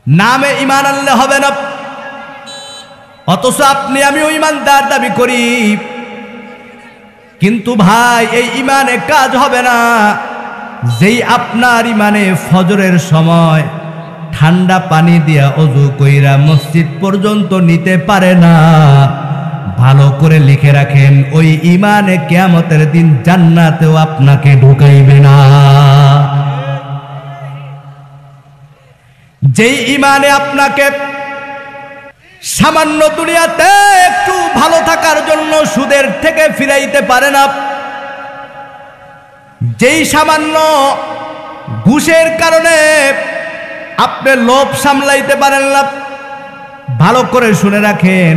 নামে ঈমান আনলে হবে না, অথচ আপনি আমিও ঈমানদার দাবি করি। কিন্তু ভাই এই ঈমানে কাজ হবে না যেই আপনার ঈমানে ফজরের সময় ঠান্ডা পানি দিয়া ওযু কইরা মসজিদ পর্যন্ত নিতে পারে না। ভালো করে লিখে রাখেন, ওই ঈমানে কিয়ামতের দিন জান্নাতেও আপনাকে ঢুকাইবে না। যেই ঈমানে আপনাকে সামান্য দুনিয়াতে একটু ভালো থাকার জন্য সুদের থেকে ফিরাইতে পারে না, যেই সামান্য ঘুষের কারণে আপনি লোভ সামলাইতে পারেন না, ভালো করে শুনে রাখেন,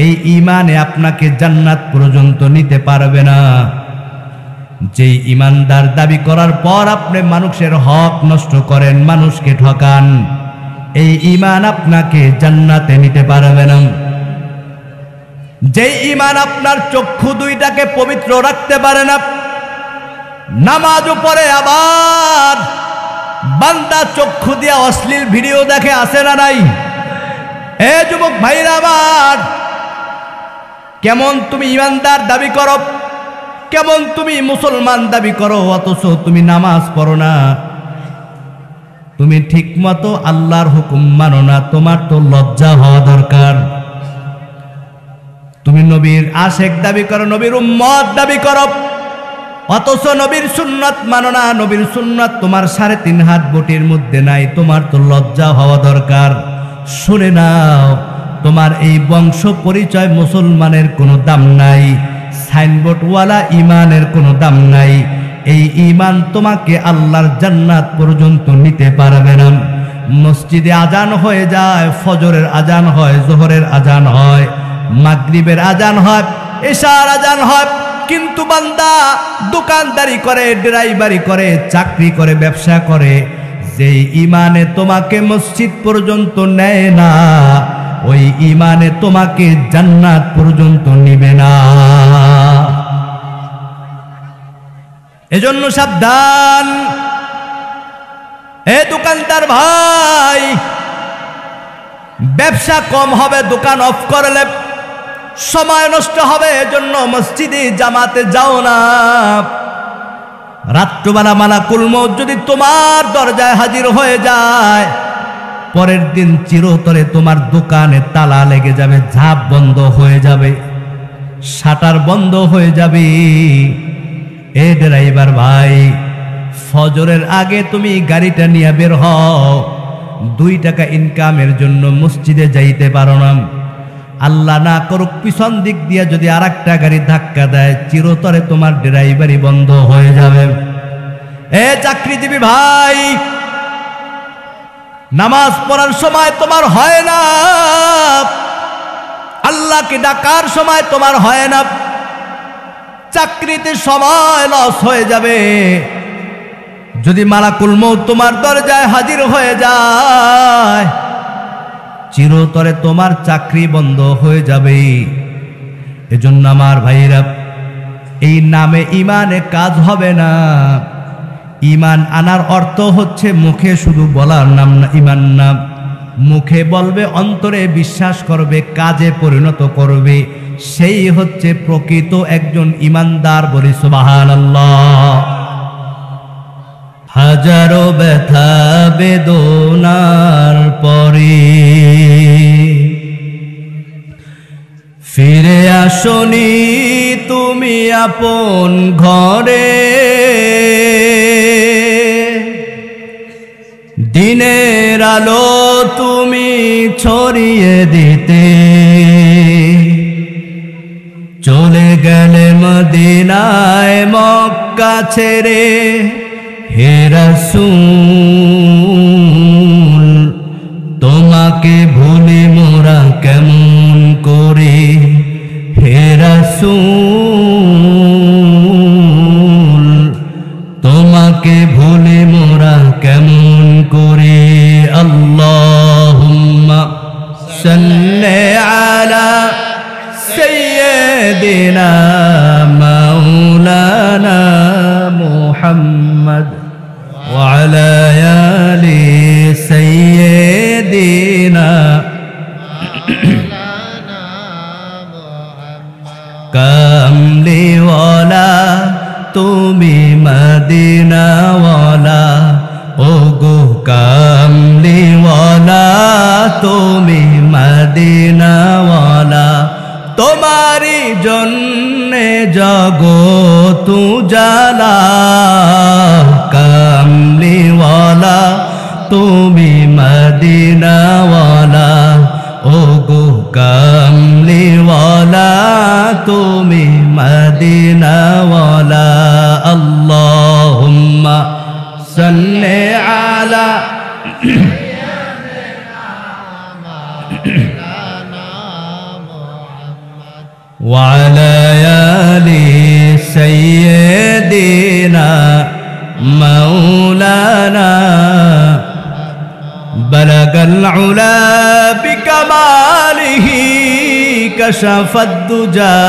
এই ঈমানে আপনাকে জান্নাত পর্যন্ত নিতে পারবে না। যেই ঈমানদার দাবি করার পর আপনি মানুষের হক নষ্ট করেন, মানুষকে ঠকান, এই ঈমান আপনাকে জান্নাতে নিতে পারবে না। যেই ঈমান আপনার চক্ষু দুইটাকে পবিত্র রাখতে পারে না, নামাজও পড়ে আবার বান্দা চক্ষু দিয়া অশ্লীল ভিডিও দেখে, আছে না নাই? এ যুবক ভাইরা আমার, কেমন তুমি ঈমানদার দাবি করো, কেমন তুমি মুসলমান দাবি করো, অথচ তুমি নামাজ পড়ো না, তুমি ঠিকমতো আল্লাহর হুকুম মানো না। তোমার তো লজ্জা হওয়া দরকার। তুমি নবীর আশেক দাবি করো, নবীর উম্মত দাবি করো, অথচ নবীর সুন্নাত মানো না। নবীর সুন্নাত তোমার 3.5 হাত বটির মধ্যে নাই। তোমার তো লজ্জা হওয়া দরকার। শুনে নাও, তোমার এই বংশ পরিচয় মুসলমানের কোনো দাম নাই, সাইনবোর্ডওয়ালা ঈমানের কোনো দাম নাই। এই ঈমান তোমাকে আল্লাহর জান্নাত পর্যন্ত নিতে পারবে না। মসজিদে আজান হয়ে যায়, ফজরের আজান হয়, যোহরের আজান হয়, মাগরিবের আজান হয়, এশার আজান হয়, কিন্তু বান্দা দোকানদারি করে, ড্রাইভারি করে, চাকরি করে, ব্যবসা করে, যেই ঈমানে তোমাকে মসজিদ পর্যন্ত নেয় না, ওই ঈমানে তোমাকে জান্নাত পর্যন্ত নিবে না। এজন্য সাবধান। এ দোকানদার ভাই, ব্যবসা কম হবে, দোকান অফ করলে সময় নষ্ট হবে, এজন্য মসজিদে জামাতে যাও না। রাত্রবেলা মালাকুল মউত যদি তোমার দরজায় হাজির হয়ে যায়, পরের দিন চিরতরে তোমার দোকানে তালা লেগে যাবে, ঝাঁপ বন্ধ হয়ে যাবে, শাটার বন্ধ হয়ে যাবে। এ ড্রাইভার ভাই, ফজরের আগে তুমি গাড়িটা নিয়ে বের হও। 2 টাকা ইনকামের জন্য মসজিদে যাইতে পারো না, আল্লাহ না করুক পিছন দিক দিয়ে যদি আরেকটা গাড়ি ধাক্কা দেয়, চিরতরে তোমার ড্রাইভারি বন্ধ হয়ে যাবে। এ চাকরিজীবী ভাই, নামাজ পড়ার সময় তোমার হয় না, আল্লাহকে ডাকার সময় তোমার হয় না, চাকরিতে সময় লস হয়ে যাবে। যদি মালাকুল মউত তোমার দরজায় হাজির হয়ে যায়, চিরতরে তোমার চাকরি বন্ধ হয়ে যাবে। এজন্য আমার ভাইরা, এই নামে ঈমানে কাজ হবে না। ঈমান আনার অর্থ হচ্ছে মুখে শুধু বলার নাম না, ঈমান নাম। মুখে বলবে, অন্তরে বিশ্বাস করবে, কাজে পরিণত করবে, সেই হচ্ছে প্রকৃত একজন ঈমানদার। বলি সুবহানাল্লাহ। হাজারো ব্যথা বেদনার পরে ফিরে আসনি তুমি আপন ঘরে, দিনের আলো তুমি ছড়িয়ে দিতে, চলে গেলে মদিনায় মক্কা ছেড়ে। হে রাসূল, তোমাকে ভুলি মোরা কেমন করে। হে রাসূল, তোমাকে ভুলি মোরা কেমন করে। আল্লাহুম্মা সাল্লি আলা সাইয়্যিদিনা মাওলানা মুহাম্মদ ওয়া আলা আলি সাইয়্যিদিনা জগত উজালা কামলিওয়ালা তুমি মদিনাওয়ালা ও গো কামলিওয়ালা তুমি মদিনাওয়ালা আল্লাহুম্মা সাল্লি আলা وعلى آل سيدنا مولانا بلغ العلا بكماله كشف الدجى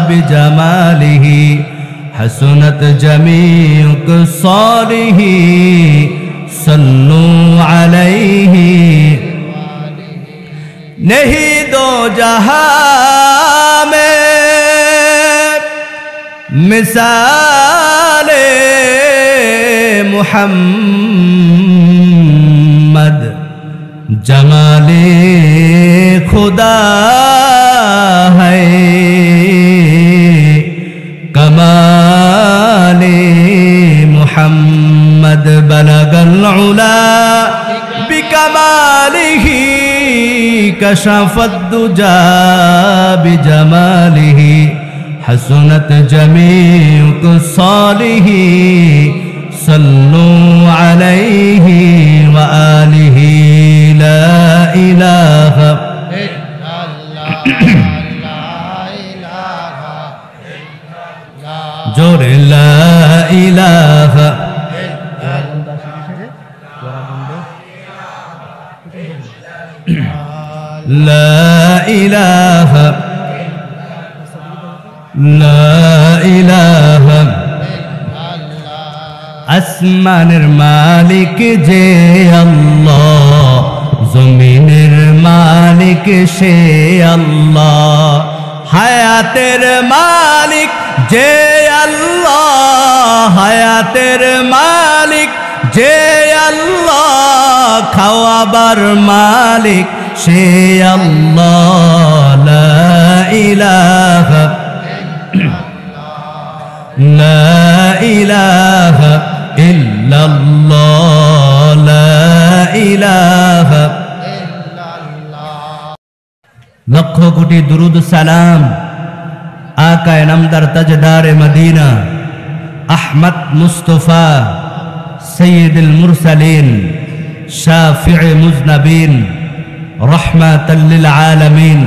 بجماله حسنت جميع خصاله صلوا عليه नहीं दो जहां में मिसाले मुहम्मद जमाले खुदा है कमाले मुहम्मद बलगल उला बिकमालिही كشف الدجى بجماله حسنت جميع خصاله صلوا عليه وآله لا إله إلا الله جور لا إله لا إله لا إله আসমানের মালিক যে আল্লাহ জমিনের মালিক সে আল্লাহ হায়াতের মালিক যে আল্লাহ হায়াতের মালিক যে আল্লাহ খাওয়াবার মালিক সে আল্লাহ লা ইলাহা লা ইলাহা ইল্লাল্লাহ লা ইলাহা ইল্লাল্লাহ লক্ষ কোটি দুরুদ সালাম আকায়ে নামদার তাজদারে মদিনা আহমদ মুস্তাফা সৈয়দুল মুরসালিন শাফিঈ মুজনবিন রহমাতাল লিল আলামিন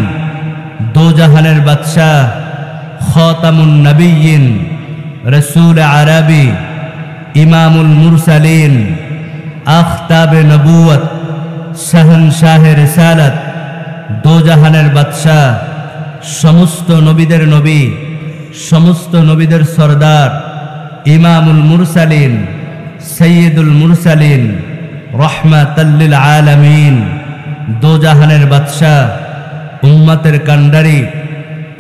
দো জাহানের বাদশাহ খাতামুন নবিয়্যিন রসূল আরবি ইমামুল মুরসালিন আখতাবে নবুয়ত শাহনশাহে রিসালাত দো জাহানের বাদশাহ সমস্ত নবীদের নবী সমস্ত নবীদের সরদার ইমামুল মুরসালিন সৈয়দুল মুরসালিন রহমাতাল লিল আলামিন দো জাহানের বাদশাহ উম্মতের কান্ডারি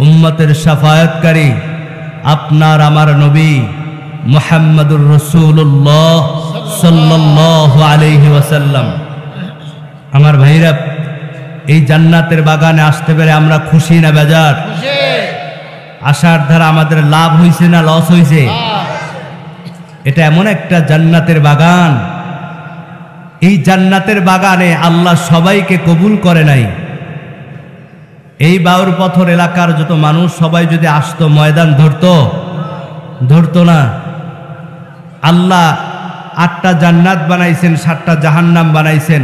উম্মতের শাফায়াতকারী আপনার আমার নবী মুহাম্মদুর রাসূলুল্লাহ সাল্লাল্লাহু আলাইহি ওয়াসাল্লাম। আমার ভাইরা, এই জান্নাতের বাগানে আসতে পেরে আমরা খুশি না বেজার? আসার দ্বারা আমাদের লাভ হয়েছে না লস হয়েছে? এটা এমন একটা জান্নাতের বাগান, এই জান্নাতের বাগানে আল্লাহ সবাইকে কবুল করে নাই। এই বাউর পথর এলাকার যত মানুষ সবাই যদি আসতো ময়দান ধরতো না। আল্লাহ 8টা জান্নাত বানাইছেন, 7টা জাহান্নাম বানাইছেন।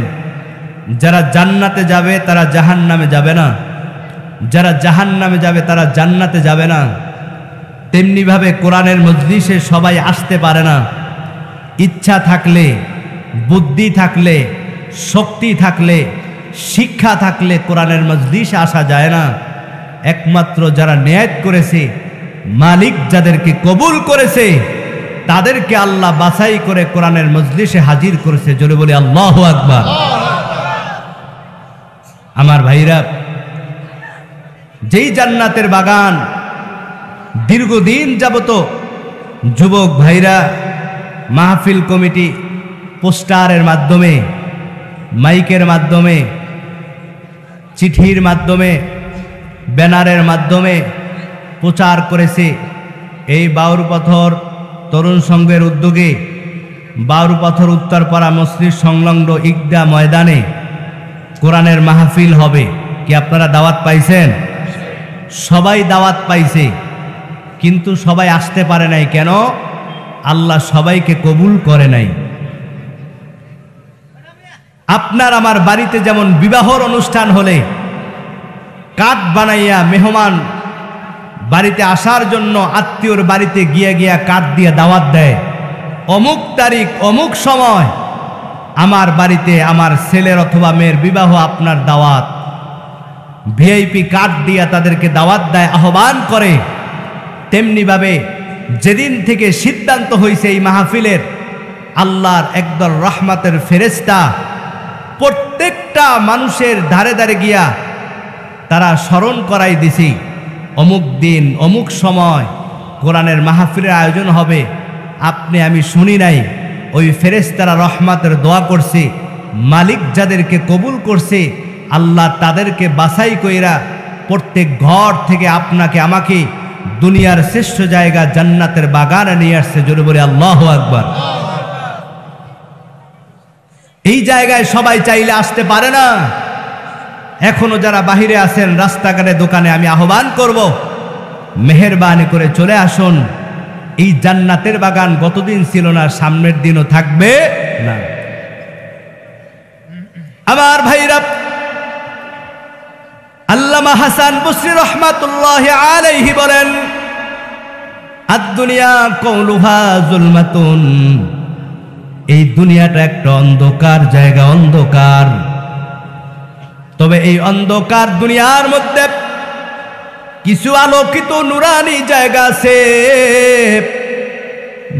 যারা জান্নাতে যাবে তারা জাহান্নামে যাবে না, যারা জাহান্নামে যাবে তারা জান্নাতে যাবে না। তেমনিভাবে কোরআনের মজলিসে সবাই আসতে পারে না। ইচ্ছা থাকলে, বুদ্ধি থাকলে, শক্তি থাকলে, শিক্ষা থাকলে কোরআনের মজলিসে আসা যায় না। একমাত্র যারা নিয়ত করেছে, মালিক যাদেরকে কবুল করেছে, তাদেরকে আল্লাহ বাছাই করে কোরআনের মজলিসে হাজির করেছে। জোরে বলি আল্লাহু আকবার। আমার ভাইরা, যেই জান্নাতের বাগান দীর্ঘদিন যাবত যুবক ভাইরা মাহফিল কমিটি পোস্টারের মাধ্যমে, মাইকের মাধ্যমে, চিঠির মাধ্যমে, ব্যানারের মাধ্যমে প্রচার করেছে, এই বাউরপাথর তরুণ সংঘের উদ্যোগে বাউরপাথর উত্তরপাড়া মসজিদ সংলগ্ন ঈদগাহ ময়দানে কোরআনের মাহফিল হবে। কি আপনারা দাওয়াত পাইছেন? সবাই দাওয়াত পাইছে, কিন্তু সবাই আসতে পারে নাই। কেন? আল্লাহ সবাইকে কবুল করে নাই। আপনার আমার বাড়িতে যেমন বিবাহর অনুষ্ঠান হলে কাঠ বানাইয়া মেহমান বাড়িতে আসার জন্য আত্মীয়র বাড়িতে গিয়া গিয়া কাঠ দিয়ে দাওয়াত দেয়, অমুক তারিখ অমুক সময় আমার বাড়িতে আমার ছেলের অথবা মেয়ের বিবাহ, আপনার দাওয়াত, ভিআইপি কার্ড দিয়া তাদেরকে দাওয়াত দেয়, আহ্বান করে। তেমনিভাবে যেদিন থেকে সিদ্ধান্ত হয়েছে এই মাহফিলের, আল্লাহর একদল রহমতের ফেরেশতা প্রত্যেকটা মানুষের ধারে ধারে গিয়া তারা স্মরণ করাই দিছি, অমুক দিন অমুক সময় কোরআনের মাহফিলের আয়োজন হবে। আপনি আমি শুনি নাই, ওই ফেরেশতারা রহমতের দোয়া করছে, মালিক যাদেরকে কবুল করছে আল্লাহ তাদেরকে বাছাই কইরা প্রত্যেক ঘর থেকে আপনাকে আমাকে দুনিয়ার শ্রেষ্ঠ জায়গা জান্নাতের বাগানে নিয়ে আসছে। জোরে বলে আল্লাহু আকবার। এই জায়গায় সবাই চাইলে আসতে পারে না। এখনো যারা বাহিরে আছেন, রাস্তাঘাটে, দোকানে, আমি আহ্বান করব, মেহেরবানি করে চলে আসুন। এই জান্নাতের বাগান গতদিন ছিল না, সামনের দিনও থাকবে না। আমার ভাইরা, আল্লামা হাসান বসরি রহমাতুল্লাহি আলাইহি বলেন, আদ-দুনিয়া কওলুহা যুলমাতুন, এই দুনিয়াটা একটা অন্ধকার জায়গা, অন্ধকার। তবে এই অন্ধকার দুনিয়ার মধ্যে কিছু আলোকিত নুরানি জায়গা আছে।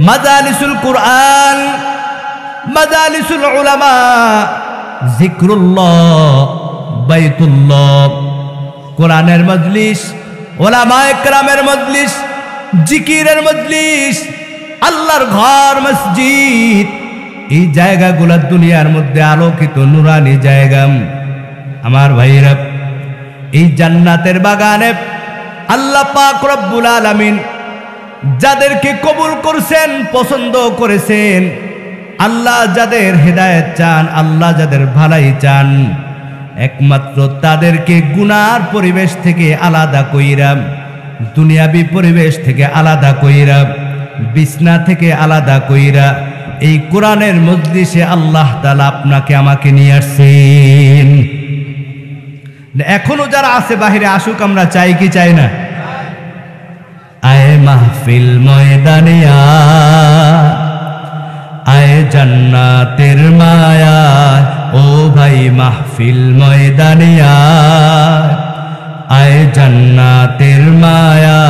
মাজালিসুল কুরআন, মাজালিসুল উলামা, জিক্রুল্লাহ, বাইতুল্লাহ, কোরআনের মজলিস, উলামায়ে কেরামের মজলিস, জিকিরের মজলিস, আল্লাহর ঘর, মসজিদ, এই জায়গাগুলো দুনিয়ার মধ্যে আলোকিত নুরানি জায়গা। আমার ভাইরা, এই জান্নাতের বাগানে আল্লাহ পাক রব্বুল আলামিন যাদেরকে কবুল করছেন, পছন্দ করেছেন, আল্লাহ যাদের হেদায়েত চান, আল্লাহ যাদের ভালাই চান, একমাত্র তাদেরকে গুনার পরিবেশ থেকে আলাদা কইরা, দুনিয়াবি পরিবেশ থেকে আলাদা কইরা, বিছনা থেকে আলাদা কইরা এই কোরআনের মজলিসে আল্লাহ তাআলা আপনাকে আমাকে নিয়ে আসছেন। এখনো যারা আছে বাহিরে আসুক, আমরা চাই কি চাই না? আয় মাহফিল ময়দানে আয় জান্নাতের মায়া, ও ভাই মাহফিল ময়দানে আয় জান্নাতের মায়া।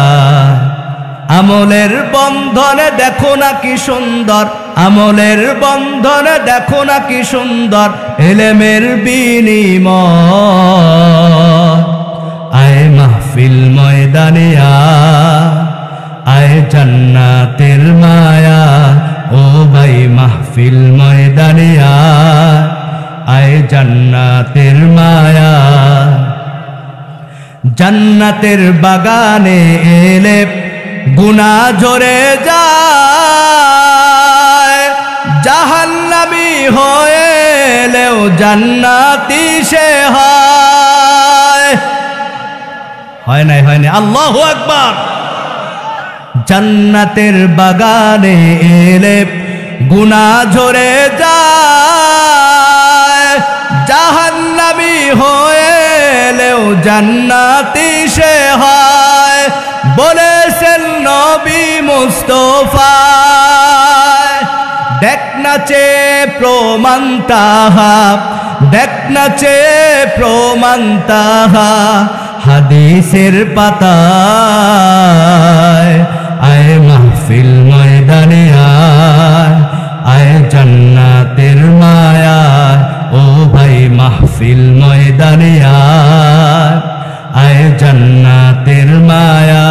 আমলের বন্ধনে দেখো না কি সুন্দর, আমলের বন্ধনে দেখো না কি সুন্দর, ইলমের বিনিময়। আয় মাহফিল ময়দানে আয় জান্নাতের মায়া, ও ভাই মাহফিল ময়দানে আয় জান্নাতের মায়া। জান্নাতের বাগানে এলে গুনাহ ঝরে যায়, জাহান্নামী হয়ে এলেও জান্নাতি সে হয়। হয় নাই, হয় নাই, আল্লাহু আকবার। জান্নাতের বাগানে এলে গুনাহ ঝরে যায়, জাহান্নামী হয়ে এলেও জান্নাতি সে হয়। বলেছেন নবী মুস্তাফা, দেখ নাচে প্রমাণ তাহা, দেখ নাচে প্রমাণ তাহা, হাদিসের পাতায়। আয় মাহফিল ময়দানে আয় জান্নাতের মায়া, ও ভাই মাহফিল ময়দানে আয় জান্নাতের মায়া।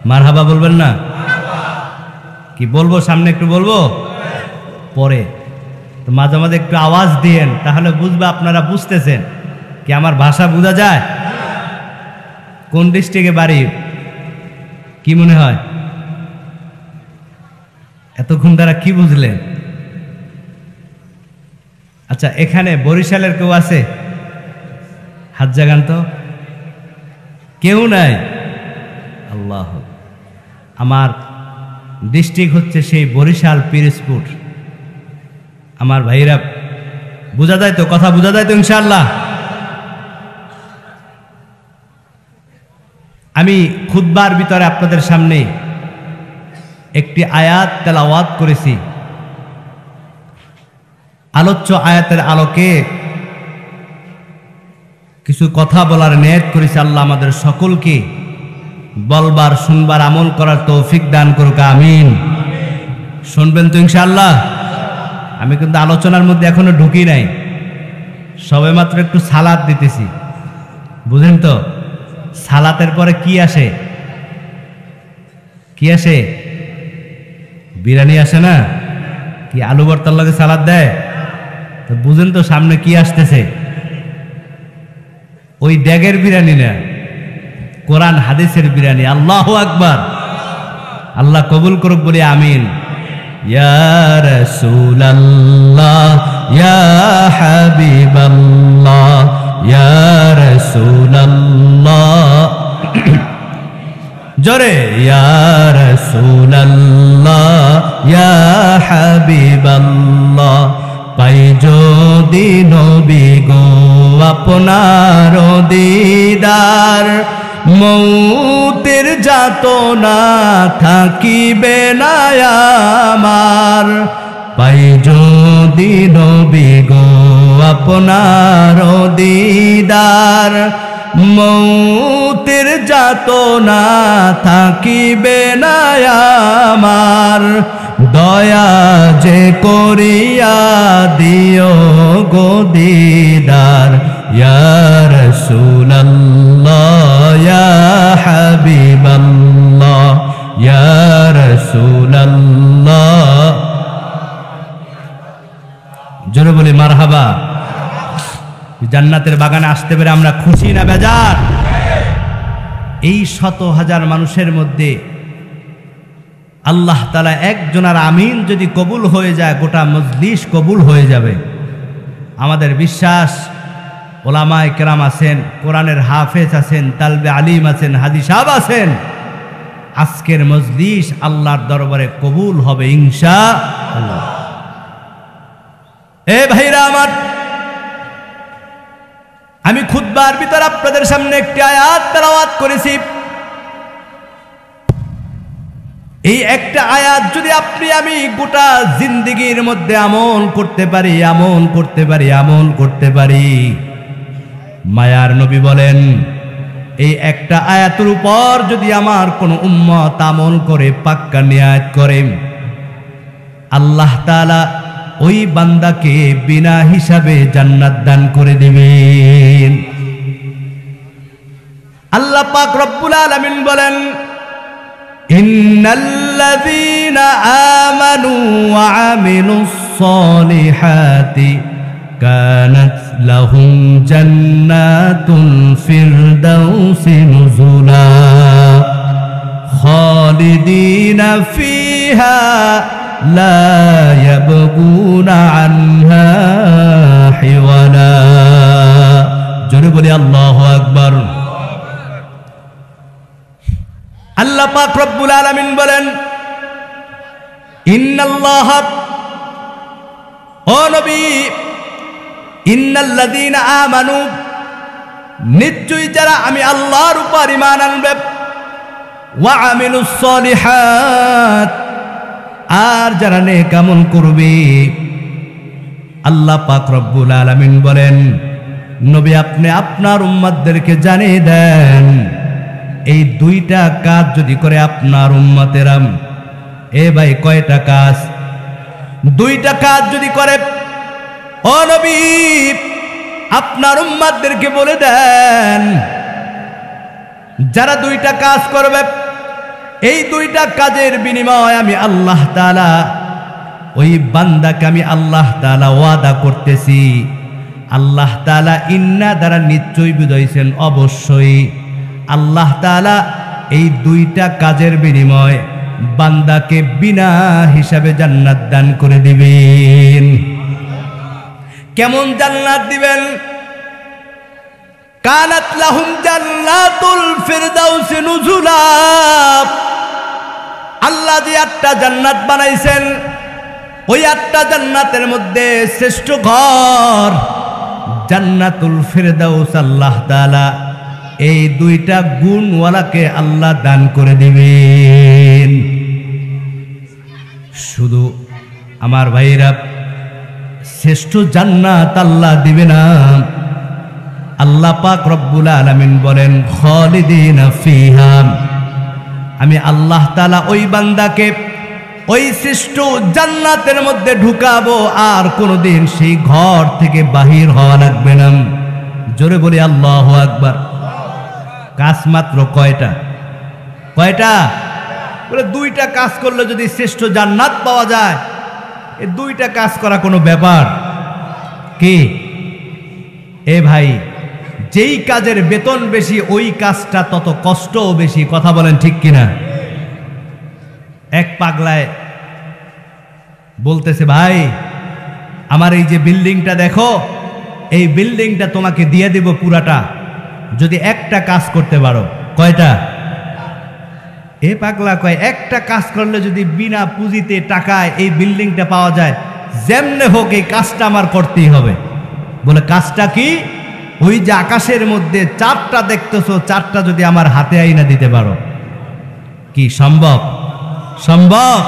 মারহাবা বলবেন না? কি বলবো, সামনে একটু বলবো, পরে তো মাঝে মাঝে একটু আওয়াজ দিয়েন, তাহলে বুঝবে আপনারা বুঝতেছেন। কি আমার ভাষা বোঝা যায়? কোন ডিস্ট্রিক্টে বাড়ি? কি মনে হয়? এতক্ষণ দ্বারা কি বুঝলেন? আচ্ছা, এখানে বরিশালের কেউ আছে? হাত জাগান তো। কেউ নাই? আল্লাহ। আমার ডিস্ট্রিক্ট হচ্ছে সেই বরিশাল পিরোজপুর। আমার ভাইরা বোঝা যায় তো? কথা বোঝা যায় তো ইনশাআল্লাহ? আমি খুতবার ভিতরে আপনাদের সামনে একটি আয়াত তেলাওয়াত করেছি। আলোচ্য আয়াতের আলোকে কিছু কথা বলার নিয়ত করেছি। আল্লাহ আমাদের সকলকে বলবার, শুনবার, আমল করার তৌফিক দান করুক, আমিন। শুনবেন তো ইনশাআল্লাহ? আমি কিন্তু আলোচনার মধ্যে এখনো ঢুকি নাই, সবেমাত্র একটু সালাত দিতেছি, বুঝেন তো? সালাতের পরে কি আসে? কি আসে? বিরিয়ানি আসে না? কি আলু ভর্তার লগে সালাদ দেয়? তো বুঝেন তো সামনে কি আসতেছে? ওই ড্যাগের বিরিয়ানি না, কোরআন হাদিসের বিরিয়ানি। আল্লাহু আকবার। আল্লাহ কবুল করুক, বলি আমিন। ইয়া রাসূলুল্লাহ, ইয়া হাবিবাল্লাহ, ইয়া রাসূলুল্লাহ, জোরে ইয়া রাসূলুল্লাহ, ইয়া হাবিবাল্লাহ। পাই যদি নবী গো আপনার দিদার, মৌতের যাতনা থাকিবে না আমার। পাই যদি নবী গো আপনার দিদার, মৌতের যাতনা থাকিবে না আমার। দয়া যে করিয়া দিও গো দিদার, ইয়া রাসূলুল্লাহ, ইয়া হাবিবাল্লাহ, ইয়া রাসূলুল্লাহ। জোরে বলি মারহাবা। জান্নাতের বাগানে আসতে পেরে আমরা খুশি না বেজার? এই শত হাজার মানুষের মধ্যে আল্লাহ তাআলা একজনের আমিন যদি কবুল হয়ে যায়, গোটা মজলিস কবুল হয়ে যাবে। আমাদের বিশ্বাস, ওলামায়ে কেরাম আছেন, কোরআনের হাফেজ আছেন, তালবে আলিম আছেন, হাদিস সাহেব আছেন। আজকের মজলিস আল্লাহর দরবারে কবুল হবে ইনশাআল্লাহ। এ ভাইরা আমার, আমি খুতবার ভিতর আপনাদের সামনে একটি আয়াত তেলাওয়াত করেছি। এই একটা আয়াত যদি আপনি আমি গোটা জিন্দেগীর মধ্যে আমল করতে পারি, আমল করতে পারি, আমল করতে পারি, মায়ার নবী বলেন, এই একটা আয়াতের উপর যদি আমার কোন উম্মত আমল করে, পাক্কা নিয়াত করে, আল্লাহ তাআলা ওই বান্দাকে বিনা হিসাবে জান্নাত দান করে দিবেন। আল্লাহ পাক রব্বুল আলামিন বলেন, ইন্নাল্লাযীনা আমানু ওয়া আমিলুস সালিহাতি কানাত লাহুম জান্নাতুল ফিরদাউসি নুজুলা খালিদিনা ফিহা লা ইয়াবগুনা আনহা হিওয়ালা। জোরে বলি আল্লাহু আকবার। আল্লাহ পাক রব্বুল আলামিন বলেন, ইন্নাল্লাহ, ও নবী, ইন্নাল্লাযীনা আমানু, নিশ্চয়ই যারা আমি আল্লাহর উপর ঈমান আনবে, ওয়া আমিলুস সালিহাত, আর যারা নেক আমল করবে, আল্লাহ পাক রব্বুল আলামিন বলেন, নবী আপনি আপনার উম্মতদেরকে জানিয়ে দেন, এই দুইটা কাজ যদি করে আপনার উম্মতেরা, এ ভাই কয়টা কাজ? দুইটা কাজ যদি করে, ও নবী আপনার উম্মতদেরকে বলে দেন, যারা দুইটা কাজ করবে, এই দুইটা কাজের বিনিময় আমি আল্লাহ তাআলা ওই বান্দাকে আমি আল্লাহ তাআলা ওয়াদা করতেছি। আল্লাহ তাআলা ইন্না দ্বারা নিশ্চয়ই বুঝাইছেন, অবশ্যই আল্লাহ তাআলা এই দুইটা কাজের বিনিময় বান্দাকে বিনা হিসাবে জান্নাত দান করে দিবেন। কেমন জান্নাত দিবেন? কানাত লাহুম জান্নাতুল ফিরদাউস নুজুলা। আল্লাহ যে 8টা জান্নাত বানাইছেন, ওই 8টা জান্নাতের মধ্যে শ্রেষ্ঠ ঘর জান্নাতুল ফিরদাউস আল্লাহ তাআলা এই দুইটা গুণওয়ালাকে আল্লাহ দান করে দিবেন। শুধু আমার ভাইরা, শ্রেষ্ঠ জান্নাত আল্লাহ দিবে না, আল্লাহ পাক রব্বুল আলামিন বলেন খালিদিনা ফিহা, আমি আল্লাহ তাআলা ওই বান্দাকে ওই শ্রেষ্ঠ জান্নাতের মধ্যে ঢুকাবো, আর কোনোদিন সেই ঘর থেকে বাহির হওয়া লাগবে না। জোরে বলি আল্লাহু আকবার। কাজ মাত্র কয়টা? কয়টা? বলে 2টা কাজ করলে যদি শ্রেষ্ঠ জান্নাত পাওয়া যায়, এই 2টা কাজ করা কোনো ব্যাপার কি? এ ভাই, যেই কাজের বেতন বেশি ওই কাজটা তত কষ্টও বেশি। কথা বলেন ঠিক কিনা? এক পাগলায় বলতেছে, ভাই আমার এই যে বিল্ডিংটা দেখো, এই বিল্ডিংটা তোমাকে দিয়ে দেব পুরাটা যদি একটা কাজ করতে পারো। কয়টা? এ পাগলা কয়, একটা কাজ করলে যদি বিনা পুঁজিতে টাকায় এই বিল্ডিংটা পাওয়া যায়, যেমনে হোক এই কাজটা আমার করতেই হবে। বলে কাজটা কি? ওই যে আকাশের মধ্যে 4টা দেখতেছো, 4টা যদি আমার হাতে আইনা দিতে পারো। কি সম্ভব? সম্ভব।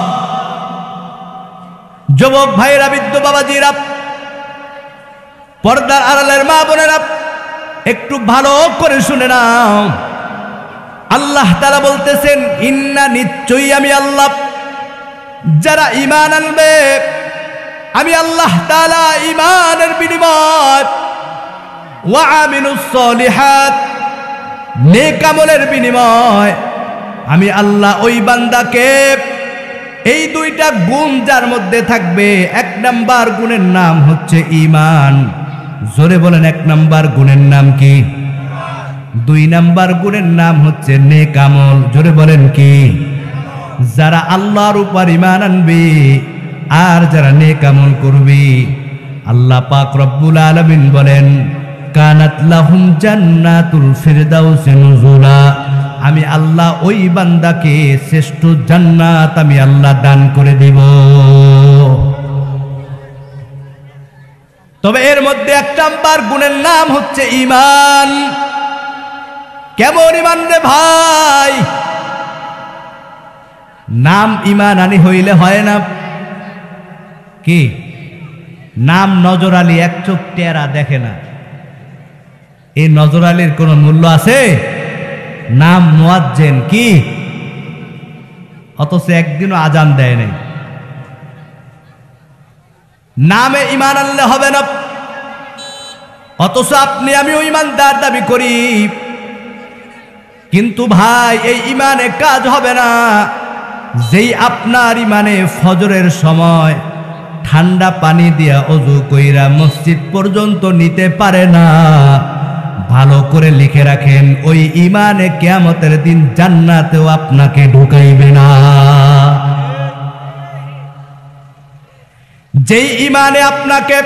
যুবক ভাইরা, বৃদ্ধ বাবাজিরা, পর্দার আড়ালের মা বোনেরা, একটু ভালো করে শুনে নাও। আল্লাহ তাআলা বলতেছেন, ইন্না, নিশ্চয়ই আমি আল্লাহ, যারা ঈমান আনবে, আমি আল্লাহ তাআলা ঈমানের বিনিময় ওয়া আমিলুস সলিহাত, নেক আমলের বিনিময় আমি আল্লাহ ওই বান্দাকে এই 2টা গুণ যার মধ্যে থাকবে, 1 নাম্বার গুণের নাম হচ্ছে ঈমান। জোরে বলেন, 1 নাম্বার গুণের নাম কি? 2 নাম্বার গুণের নাম হচ্ছে নেক আমল। জোরে বলেন কি? যারা আল্লাহর উপর ঈমান আনবে আর যারা নেক আমল করবে, আল্লাহ পাক রব্বুল আলামিন বলেন, কানাত লাহুম জান্নাতুল ফিরদাউস নুজুলা, আমি আল্লাহ ওই বান্দাকে শ্রেষ্ঠ জান্নাত আমি আল্লাহ দান করে দিব। তবে এর মধ্যে 1 নাম্বার গুণের নাম হচ্ছে ঈমান। কেমন ঈমান রে ভাই? নাম ঈমান আনি হইলে হয় না। কি নাম? নজর আলী 1 চোখ টেরা দেখে না। এই নজর আলীর কোনো মূল্য আছে? নাম মুয়াজ্জিন, কি অথচ একদিনও আজান দেয় নাই। নামে ঈমান আনলে হবে না, অথচ আপনি আমিও ঈমানদার দাবি করি। কিন্তু ভাই, এই ঈমানে কাজ হবে না যেই আপনার ঈমানে ফজরের সময় ঠান্ডা পানি দিয়া ওযু কইরা মসজিদ পর্যন্ত নিতে পারে না। ভালো করে লিখে রাখেন, ওই ঈমানে কিয়ামতের দিন জান্নাতেও আপনাকে ঢুকাইবে না। যেই ঈমানে আপনাকে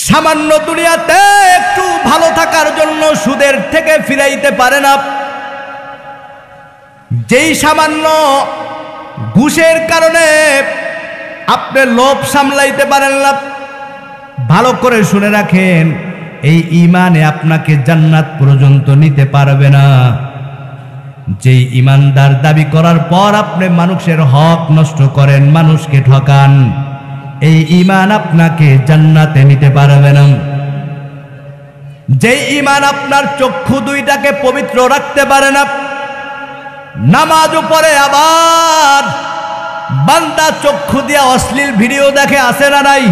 সামান্য দুনিয়াতে একটু ভালো থাকার জন্য সুদের থেকে ফিরাইতে পারে না, যেই সামান্য ঘুষের কারণে আপনি লোভ সামলাইতে পারেন না, ভালো করে শুনে রাখেন, এই ঈমানে আপনাকে জান্নাত পর্যন্ত নিতে পারবে না। যেই ঈমানদার দাবি করার পর আপনি মানুষের হক নষ্ট করেন, মানুষকে ঠকান, এই ঈমান আপনাকে জান্নাতে নিতে পারবে না। যেই ঈমান আপনার চক্ষু 2টাকে পবিত্র রাখতে পারে না, নামাজও পড়ে আবার বান্দা চক্ষু দিয়া অশ্লীল ভিডিও দেখে, আসে না নাই?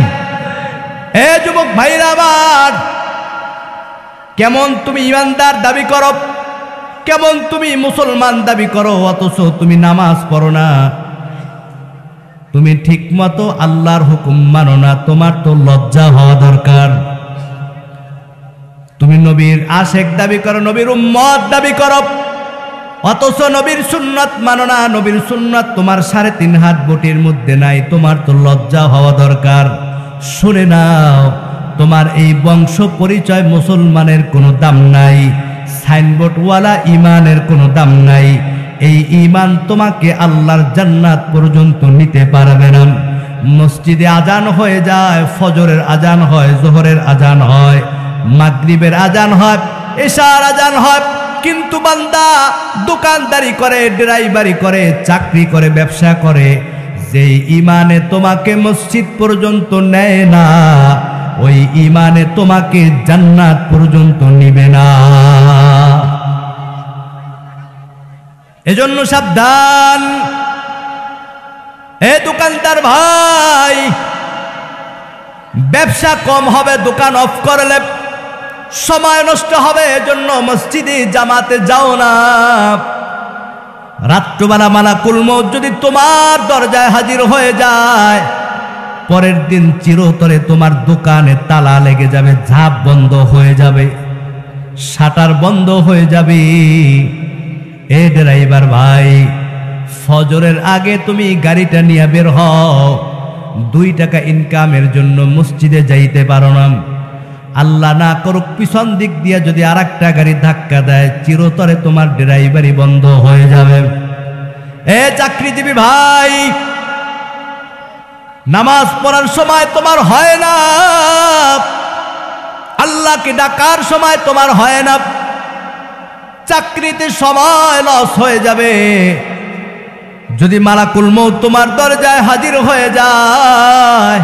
এ যুবক ভাইরা আমার, কেমন তুমি ঈমানদার দাবি করো, কেমন তুমি মুসলমান দাবি করো, অথচ তুমি নামাজ পড়ো না, তুমি ঠিকমতো আল্লাহর হুকুম মানো না। তোমার তো লজ্জা হওয়া দরকার। তুমি নবীর আশেক দাবি করো, নবীর উম্মত দাবি করো, অথচ নবীর সুন্নাত মানো না। নবীর সুন্নাত তোমার 3.5 হাত বটির মধ্যে নাই, তোমার তো লজ্জা হওয়া দরকার। শুনে নাও, তোমার এই বংশ পরিচয় মুসলমানের কোনো দাম নাই, সাইনবোর্ডওয়ালা ইমানের কোনো দাম নাই। এই ইমান তোমাকে আল্লাহর জান্নাত পর্যন্ত নিতে পারবে না। মসজিদে আজান হয়ে যায়, ফজরের আজান হয়, যোহরের আজান হয়, মাগরিবের আজান হয়, এশার আজান হয়, কিন্তু বান্দা দোকানদারি করে, ড্রাইভারি করে, চাকরি করে, ব্যবসা করে, যেই ইমানে তোমাকে মসজিদ পর্যন্ত নেয় না, ওই ইমানে তোমাকে জান্নাত পর্যন্ত নিবে না। এজন্য সাবধান, এ দোকানদার ভাই, ব্যবসা কম হবে, দোকান অফ করলে সময় নষ্ট হবে, এজন্য মসজিদে জামাতে যাও না। রাত্রবেলা মালাকুল মউত যদি তোমার দরজায় হাজির হয়ে যায়, পরের দিন চিরতরে তোমার দোকানে তালা লেগে যাবে, ঝাঁপ বন্ধ হয়ে যাবে, শাটার বন্ধ হয়ে যাবে। এ ড্রাইভার ভাই, ফজরের আগে তুমি গাড়িটা নিয়ে বের হও, 2 টাকা ইনকামের জন্য মসজিদে যাইতে পারো না। আল্লাহ না করুক পিছন দিক দিয়ে যদি আরেকটা গাড়ি ধাক্কা দেয়, চিরতরে তোমার ড্রাইভারি বন্ধ হয়ে যাবে। এ চাকরিজীবী ভাই, নামাজ পড়ার সময় তোমার হয় না, আল্লাহকে ডাকার সময় তোমার হয় না, চাকরিতে সময় লস হয়ে যাবে। যদি মালাকুল মউত তোমার দরজায় হাজির হয়ে যায়,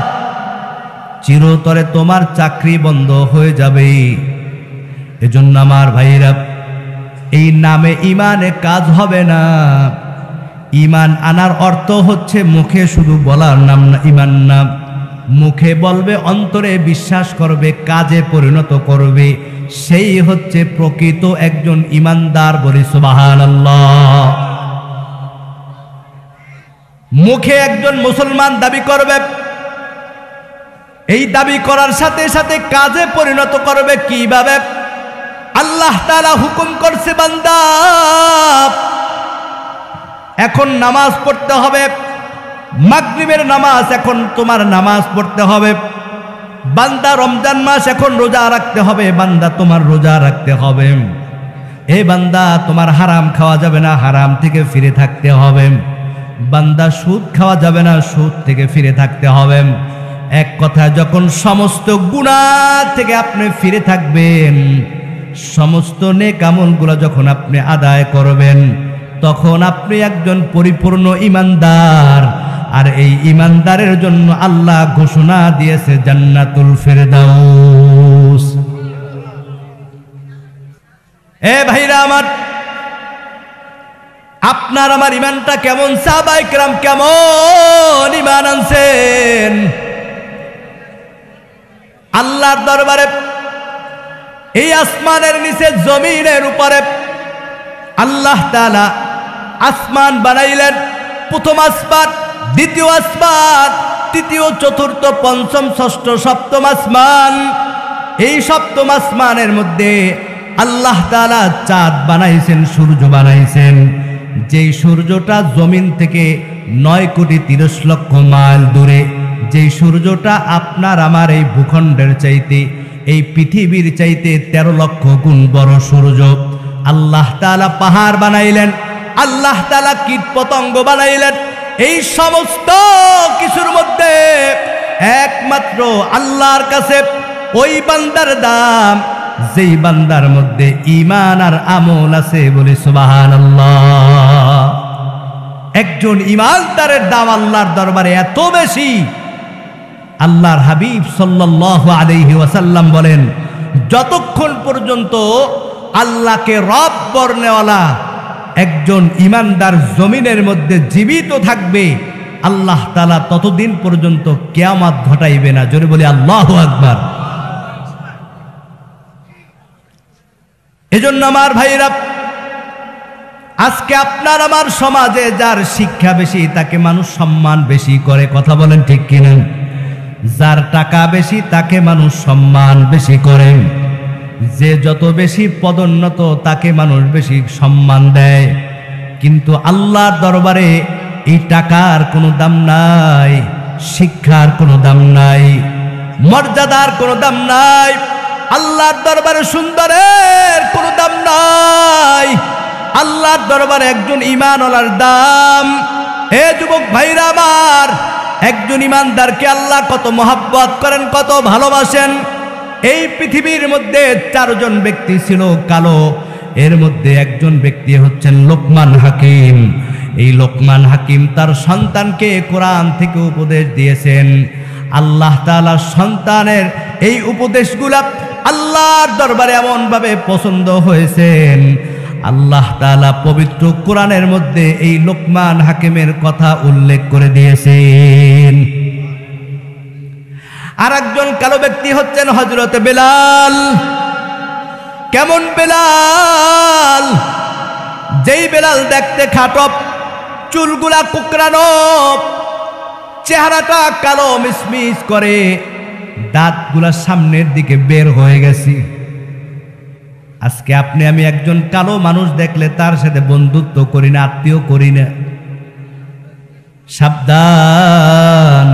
চিরতরে তোমার চাকরি বন্ধ হয়ে যাবে। এজন্য আমার ভাইরা, এই নামে ইমানে কাজ হবে না। ইমান আনার অর্থ হচ্ছে মুখে শুধু বলার নাম না, ইমান নাম। মুখে বলবে, অন্তরে বিশ্বাস করবে, কাজে পরিণত করবে, সেই হচ্ছে প্রকৃত একজন ইমানদার। বলি সুবহানাল্লাহ। মুখে একজন মুসলমান দাবি করবে, এই দাবি করার সাথে সাথে কাজে পরিণত করবে কিভাবে? আল্লাহ তাআলা হুকুম করছে, বান্দা এখন নামাজ পড়তে হবে, মাগরিবের নামাজ, এখন তোমার নামাজ পড়তে হবে। বান্দা রমজান মাস, এখন রোজা রাখতে হবে, বান্দা তোমার রোজা রাখতে হবে। এ বান্দা, তোমার হারাম খাওয়া যাবে না, হারাম থেকে ফিরে থাকতে হবে। বান্দা, সুদ খাওয়া যাবে না, সুদ থেকে ফিরে থাকতে হবে। এক কথা, যখন সমস্ত গুনাহ থেকে আপনি ফিরে থাকবেন, সমস্ত নেক আমলগুলো যখন আপনি আদায় করবেন, তখন আপনি একজন পরিপূর্ণ ইমানদার। আর এই ইমানদারের জন্য আল্লাহ ঘোষণা দিয়েছে জান্নাতুল ফিরদাউস। এ ভাইরা আমার, আপনার আমার ইমানটা কেমন? সাহাবায়ে কেরাম কেমন ইমান আনছেন? আল্লাহর দরবারে, এই আসমানের নিচে, জমিনের উপরে আল্লাহ তাআলা আসমান বানাইলেন। প্রথম আসমান, দ্বিতীয় আসমান, তৃতীয়, চতুর্থ, পঞ্চম, ষষ্ঠ, সপ্তম আসমান। এই সপ্তম আসমানের মধ্যে আল্লাহ তাআলা চাঁদ বানাইছেন, সূর্য বানাইছেন, যেই সূর্যটা জমিন থেকে 9,30,00,000 মাইল দূরে, যেই সূর্যটা আপনার আমার এই ভূখণ্ডের চাইতে, এই পৃথিবীর চাইতে 13 লক্ষ গুণ বড় সূর্য। আল্লাহ তাআলা পাহাড় বানাইলেন, আল্লাহ তাআলা কীট পতঙ্গ বানাইলেন। এই সমস্ত কিছুর মধ্যে একমাত্র আল্লাহর কাছে ওই বান্দার দাম, যেই বান্দার মধ্যে ঈমান আর আমল আছে। বলি সুবহানাল্লাহ। একজন ঈমানদারের দাম আল্লাহর দরবারে এত বেশি, আল্লাহর হাবিব সাল্লাল্লাহু আলাইহি ওয়াসাল্লাম বলেন, যতক্ষণ পর্যন্ত আল্লাহকে রব বর্ণেওয়ালা একজন ঈমানদার জমিনের মধ্যে জীবিত থাকবে, আল্লাহ তাআলা ততদিন পর্যন্ত কিয়ামত ঘটাইবে না। জোরে বলি আল্লাহু আকবার। এজন্য আমার ভাইরা, আজকে আপনার আমার সমাজে যার শিক্ষা বেশি, তাকে মানুষ সম্মান বেশি করে। কথা বলেন ঠিক কিনা? যার টাকা বেশি, তাকে মানুষ সম্মান বেশি করে। যে যত বেশি পদোন্নত, তাকে মানুষ বেশি সম্মান দেয়। কিন্তু আল্লাহর দরবারে এই টাকার কোনো দাম নাই, শিক্ষার কোনো দাম নাই, মর্যাদার কোনো দাম নাই, আল্লাহর দরবারে সুন্দরের কোনো দাম নাই। আল্লাহর দরবারে একজন ঈমানওয়ালার দাম। হে যুবক ভাইরা আমার, একজন ঈমানদারকে আল্লাহ কত মহব্বত করেন, কত ভালোবাসেন। এই পৃথিবীর মধ্যে 4 জন ব্যক্তি ছিল কালো, এর মধ্যে একজন ব্যক্তি হচ্ছেন লোকমান হাকিম। এই লোকমান হাকিম তার সন্তানকে কোরআন থেকে উপদেশ দিয়েছেন। আল্লাহ তাআলা সন্তানের এই উপদেশগুলা আল্লাহর দরবারে এমন ভাবে পছন্দ হয়েছেন, আল্লাহ তাআলা পবিত্র কোরআনের মধ্যে এই লোকমান হাকিমের কথা উল্লেখ করে দিয়েছেন। আর একজন কালো ব্যক্তি হচ্ছেন হযরত বেলাল। কেমন বেলাল? যেই বেলাল দেখতে খাটো, চুলগুলা কুকরানো, চেহারাটা কালো মিসমিস করে, দাঁতগুলা সামনের দিকে বের হয়ে গেছে। আজকে আপনি আমি একজন কালো মানুষ দেখলে তার সাথে বন্ধুত্ব করি না, আত্মীয় করি না। সাবধান,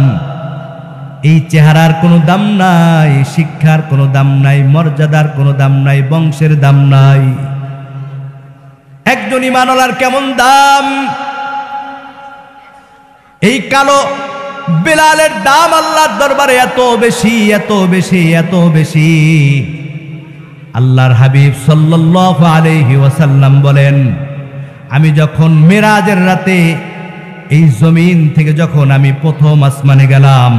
এই চেহারার কোনো দাম নাই, শিক্ষার কোনো দাম নাই, মর্যাদার কোনো দাম নাই, বংশের দাম নাই। একজন ঈমানওয়ালার কেমন দাম! এই কালো বেলালের দাম আল্লাহর দরবারে এত বেশি, এত বেশি, এত বেশি। আল্লাহর হাবিব সাল্লাল্লাহু আলাইহি ওয়াসাল্লাম বলেন, আমি যখন মেরাজের রাতে এই জমিন থেকে যখন আমি প্রথম আসমানে গেলাম,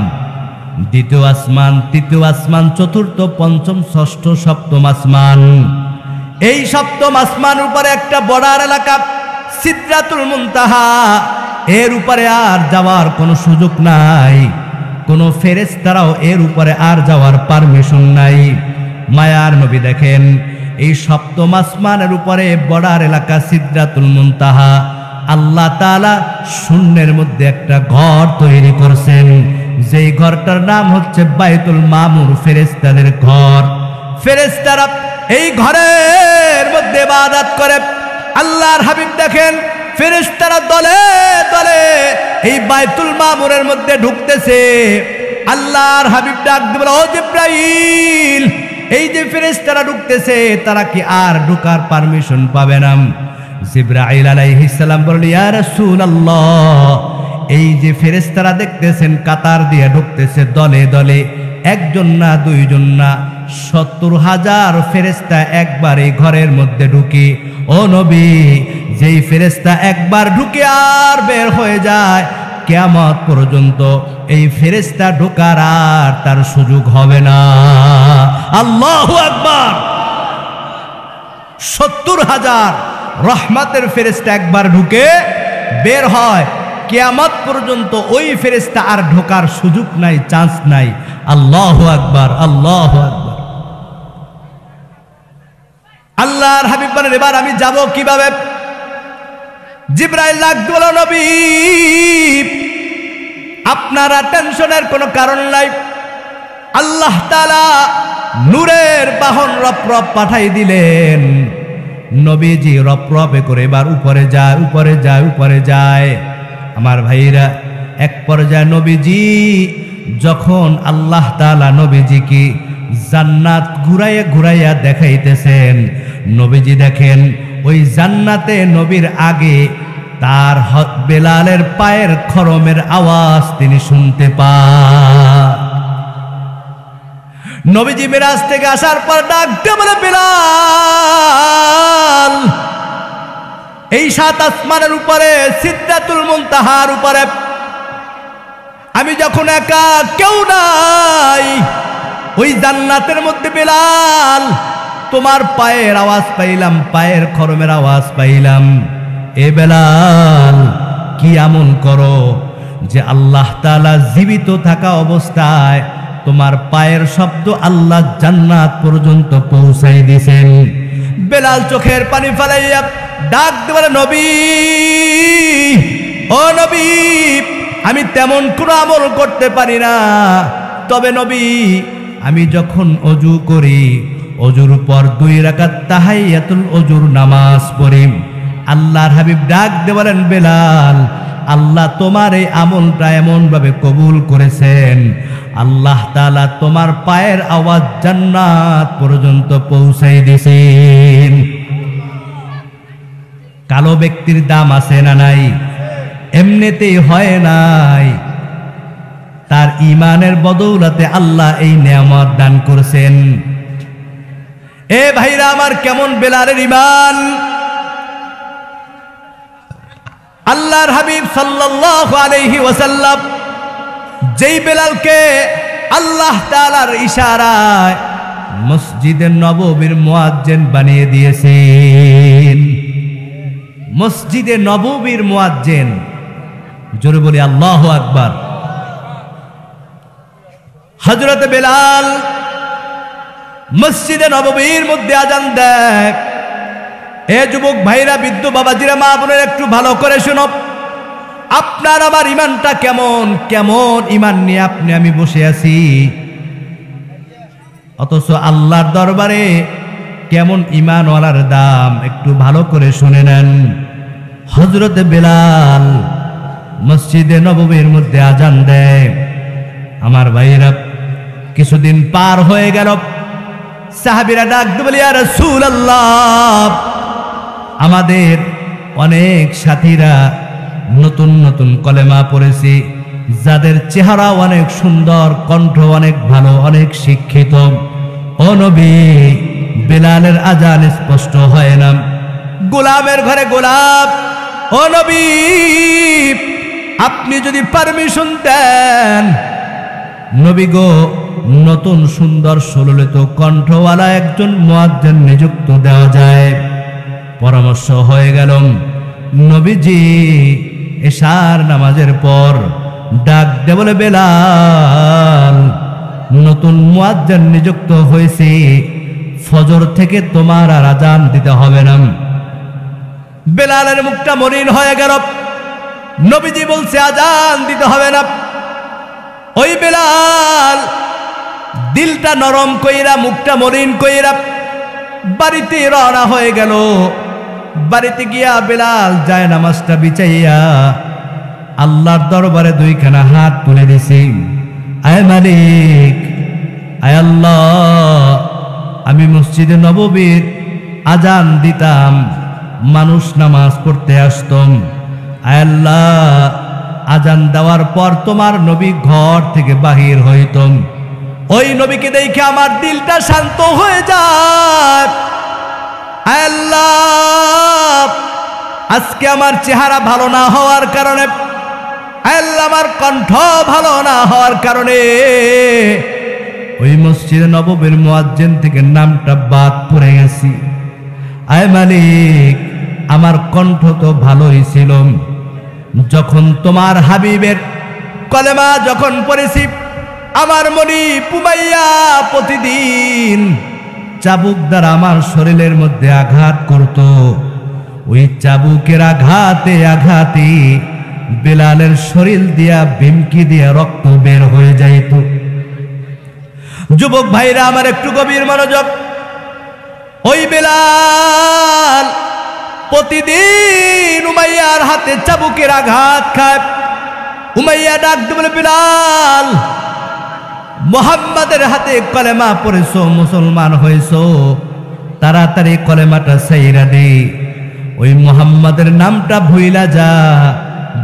দ্বিতীয় আসমান, তৃতীয় আসমান, চতুর্থ, পঞ্চম, ষষ্ঠ, সপ্তম আসমান, এই সপ্তম আসমান উপরে একটা বর্ডার এলাকা সিদরাতুল মুনতাহা, এর উপরে আর যাওয়ার কোনো সুযোগ নাই, কোনো ফেরেশতারাও এর উপরে আর যাওয়ার পারমিশন নাই। মায়ার নবী দেখেন, এই সপ্তম আসমানের উপরে বর্ডার এলাকা সিদরাতুল মুনতাহা, আল্লাহ তাআলা শূন্যের মধ্যে একটা ঘর তৈরি করছেন, যেই ঘরটার নাম হচ্ছে বাইতুল মামুর, ফেরেশতাদের ঘর। ফেরেশতারা এই ঘরের মধ্যে ইবাদত করে। আল্লাহর হাবিব দেখেন, ফেরেশতারা দলে দলে এই বাইতুল মামুরের মধ্যে ঢুকতেছে। আল্লাহর হাবিব ডাক দিয়ে বলে, ও জিবরাইল, এই যে ফেরেশতারা ঢুকতেছে, তারা কি আর ঢোকার পারমিশন পাবে না? জিবরাইল আলাইহিস সালাম বললেন, ইয়া রাসূলুল্লাহ, এই যে ফেরেশতারা দেখতেছেন কাতার দিয়ে ঢুকতেছে দলে দলে, একজন না, দুইজন না, 70,000 ফেরেশতা একবার এই ঘরের মধ্যে ঢুকে। ও নবী, যেই ফেরেশতা একবার ঢুকে আর বের হয়ে যায়, কিয়ামত পর্যন্ত এই ফেরেশতা ঢোকার আর তার সুযোগ হবে না। আল্লাহু আকবার! 70,000 রহমতের ফেরেশতা একবার ঢুকে বের হয়, কিয়ামত পর্যন্ত ওই ফেরেশতা আর ঢোকার সুযোগ নাই, চান্স নাই। আল্লাহু আকবার, আল্লাহু আকবার। আল্লাহর হাবিব বলেন, এবার আমি যাব কিভাবে? জিবরাইল ডাক দিল, নবী, আপনারা টেনশনের কোনো কারণ নাই। আল্লাহ তাআলা নূরের বাহন রপরপ পাঠাই দিলেন। নবীজি রপরপে করে এবার উপরে যায়, উপরে যায়, উপরে যায়। আমার ভাইরা, এক পর্যায়ে নবীজি যখন আল্লাহ তাআলা নবীজিকে জান্নাত ঘুরাইয়া ঘুরাইয়া দেখাইতেছেন, নবীজি দেখেন ওই জান্নাতে নবীর আগে তার বেলালের পায়ের খরমের আওয়াজ তিনি শুনতে পান। নবীজি মিরাজ থেকে আসার পর ডাকতে বলে, বেলাল, এই 7 আসমানের উপরে সিদরাতুল মুনতাহার উপরে আমি যখন একা, কেউ নাই, ওই জান্নাতের মধ্যে বেলাল, তোমার পায়ের আওয়াজ পাইলাম, পায়ের খরমের আওয়াজ পাইলাম। এ বেলাল, কি আমল করো যে আল্লাহ তাআলা জীবিত থাকা অবস্থায় তোমার পায়ের শব্দ আল্লাহ জান্নাত পর্যন্ত পৌঁছাই দিয়েছেন? বেলাল চোখের পানি ফেলাইয়া ডাক দেবার, নবী, ও নবী, আমি তেমন কোনো আমল করতে পারি না, তবে নবী, আমি যখন অজু করি, অজুর পর 2 রাকাত তাহিয়াতুল অজুর নামাজ পড়ি, আল্লাহর হাবিব ডাক দিয়ে বলেন, বেলাল, আল্লাহ তোমার এই আমলটা এমন ভাবে কবুল করেছেন, আল্লাহ তাআলা তোমার পায়ের আওয়াজ জান্নাত পর্যন্ত পৌঁছাই দিয়েছেন। কালো ব্যক্তির দাম আছে না নাই? এমনিতেই হয় নাই, তার ঈমানের বদৌলতে আল্লাহ এই নেয়ামত দান করেছেন। এ ভাইরা আমার, কেমন বেলালের ঈমান! আল্লাহর হাবিব সাল্লাল্লাহু আলাইহি ওয়াসাল্লাম যেই বেলালকে আল্লাহ তাআলার ইশারায় মসজিদে নববীর মুয়াজ্জিন বানিয়ে দিয়েছেন। মসজিদে নববীর মুয়াজ্জিন, জোরে বলি আল্লাহু আকবার। হযরত বেলাল মসজিদে নববীর মধ্যে আজান দেয়। এ যুবক ভাইরা, বৃদ্ধ বাবাজিরা, মা বোনেরা, একটু ভালো করে শুনো। আপনার আমার ঈমানটা কেমন? কেমন ঈমান নিয়ে আপনি আমি বসে আছি, অথচ আল্লাহর দরবারে কেমন ঈমানওয়ালার দাম একটু ভালো করে শুনে নেন। হযরত বেলাল মসজিদে নববীর মধ্যে আজান দেয়। আমার ভাইরা, কিছুদিন পার হয়ে গেল, সাহাবীরা ডাক দিয়ে বলে, ইয়া রাসূলুল্লাহ, আমাদের অনেক সাথীরা নতুন নতুন কলেমা পড়েছে, যাদের চেহারা অনেক সুন্দর, কণ্ঠ অনেক ভালো, অনেক শিক্ষিত। ও নবী, বেলালের আজান স্পষ্ট হয় না, গোলামের ঘরে গোলাপ। ও নবী, আপনি যদি পারমিশন দেন, নবী গো, নতুন সুন্দর সুললিত কণ্ঠওয়ালা একজন মুয়াজ্জিন নিযুক্ত দেওয়া যায়। পরামর্শ হয়ে গেল। নবীজি এশার নামাজের পর ডাক দিয়ে বলে, বেলাল, নতুন মুয়াজ্জিন নিযুক্ত হয়েছে, ফজর থেকে তোমার আর আজান দিতে হবে না। বেলালের মুখটা মলিন হয়ে গেল। নবীজি বলছে আজান দিতে হবে না। ওই বেলাল দিলটা নরম কইরা, মুখটা মলিন কইরা বাড়িতে রওনা হয়ে গেল। বাড়িতে গিয়া বেলাল যায় নামাজটা বিছাইয়া আল্লাহর দরবারে দুইখানা হাত তুলে দিছি। আয় মালিক, আয় আল্লাহ, আমি মসজিদে নববীর আজান দিতাম, মানুষ নামাজ পড়তে আসতাম। আয় আল্লাহ, আজান দেওয়ার পর তোমার নবী ঘর থেকে বাহির হইতম, ওই নবীকে দেখে আমার দিলটা শান্ত হয়ে যায়। আয় আল্লাহ, আজকে আমার চেহারা ভালো না হওয়ার কারণে, আয় আল্লাহ, আমার কণ্ঠ ভালো না হওয়ার কারণে ওই মসজিদে নববীর মুয়াজ্জিন থেকে নামটা বাদ পড়ে গেছি। আয় মালিক, আমার কণ্ঠ তো ভালোই ছিল, যখন তোমার হাবিবের কলেমা যখন পড়েছি, আমার মনি পুমাইয়া প্রতিদিন চাবুক দ্বারা আমার শরীরের মধ্যে আঘাত করত। ওই চাবুকের আঘাতে আঘাতে বেলালের শরীর দিয়া বিমকি দিয়া রক্ত বের হয়ে যাইত। যুবক ভাইরা আমার, একটু গভীর মনোযোগ। ওই বেলাল প্রতিদিন উমাইয়ার হাতে চাবুকের আঘাত খায়। উমাইয়া ডাক দিয়ে বলে, বেলাল, মুহাম্মাদের হাতে কলেমা পড়েছো, মুসলমান হয়েছো, তাড়াতাড়ি কলেমাটা ছাইরা দে, ওই মুহাম্মাদের নামটা ভুইলা যা।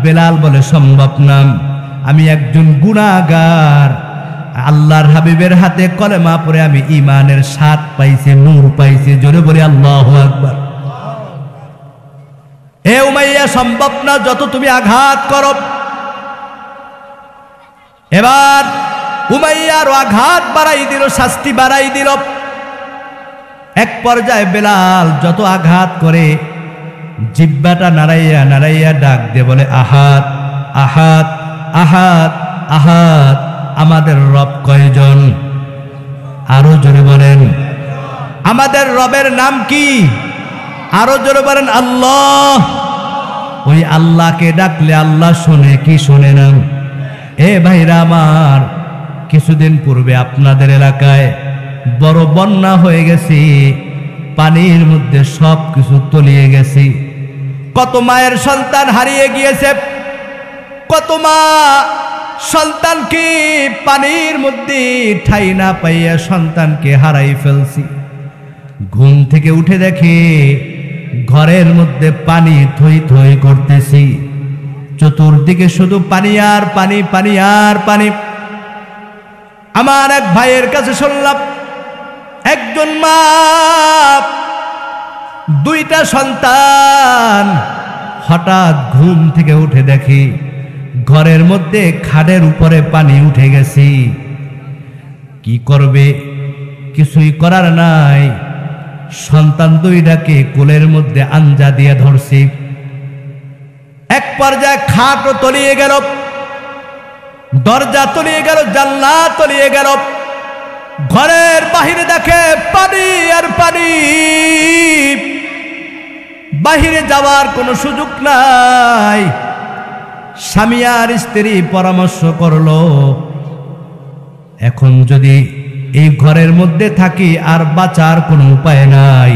বেলাল বলে, সম্ভব না, আমি একজন গুনাহগার, আল্লাহর হাবিবের হাতে কলেমা পড়ে আমি ঈমানের স্বাদ পাইছি, নূর পাইছি। জোরে বলি আল্লাহু আকবার। হে উমাইয়া, সম্ভব না, যত তুমি আঘাত করো। এবার উমাইয়ার আঘাত বাড়াই দিল, শাস্তি বাড়াই দিল। এক পর্যায়ে বেলাল যত আঘাত করে, জিহ্বাটা নাড়াইয়া নাড়াইয়া ডাক দিয়ে বলে, আহাত, আহাত, আহাত, আহাত। আমাদের রব কয়জন? আরো জোরে বলেন। আমাদের রবের নাম কি? আরো জোরে বলেন, আল্লাহ। ওই আল্লাহকে ডাকলে আল্লাহ শোনে কি শোনে না? এ ভাইরা আমার, কিছুদিন পূর্বে আপনাদের এলাকায় বড় বন্যা হয়ে গেছে, পানির মধ্যে সব কিছু তলিয়ে গেছে। কত মায়ের সন্তান হারিয়ে গিয়েছে, কত মা সন্তানকে পানির মধ্যে ঠাই না পাইয়া সন্তানকে হারাই ফেলছি। ঘুম থেকে উঠে দেখে ঘরের মধ্যে পানি থই থই করতেছি, চতুর্দিকে শুধু পানি আর পানি, পানি আর পানি। আমার এক ভাইয়ের কাছে শুনলাম, একজন মা দুইটা সন্তান, হঠাৎ ঘুম থেকে উঠে দেখি ঘরের মধ্যে খাটের উপরে পানি উঠে গেছি। কি করবে, কিছুই করার নাই। সন্তান দুইটাকে কোলের মধ্যে আঞ্জা দিয়ে ধরছি। এক পর্যায়ে খাটও তলিয়ে গেল, দরজা তলিয়ে গেল, জানলা তলিয়ে গেল। ঘরের বাহিরে দেখে পানি আর পানি, বাহিরে যাওয়ার কোনো সুযোগ নাই। স্বামী আর স্ত্রী পরামর্শ করলো, এখন যদি এই ঘরের মধ্যে থাকি আর বাঁচার কোনো উপায় নাই।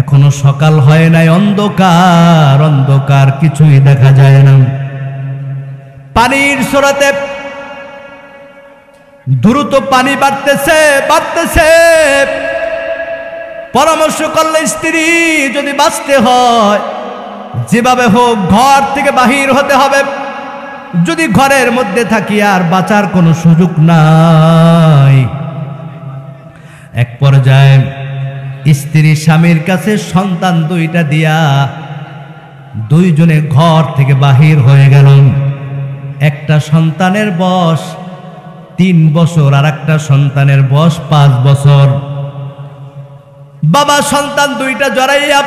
এখনো সকাল হয় নাই, অন্ধকার অন্ধকার, কিছুই দেখা যায় না। পানির স্রোতে দ্রুত পানি বাড়তেছে বাড়তেছে। পরামর্শ করলে স্ত্রী, যদি বাঁচতে হয় যেভাবে হোক ঘর থেকে বাহির হতে হবে। যদি ঘরের মধ্যে থাকি আর বাঁচার কোনো সুযোগ নাই। এক পর্যায়ে স্ত্রী স্বামীর কাছে সন্তান দুইটা দিয়া দুইজনে ঘর থেকে বাহির হয়ে গেল। একটা সন্তানের বয়স 3 বছর আর একটা সন্তানের বয়স 5 বছর। বাবা সন্তান দুইটা জড়াইয়া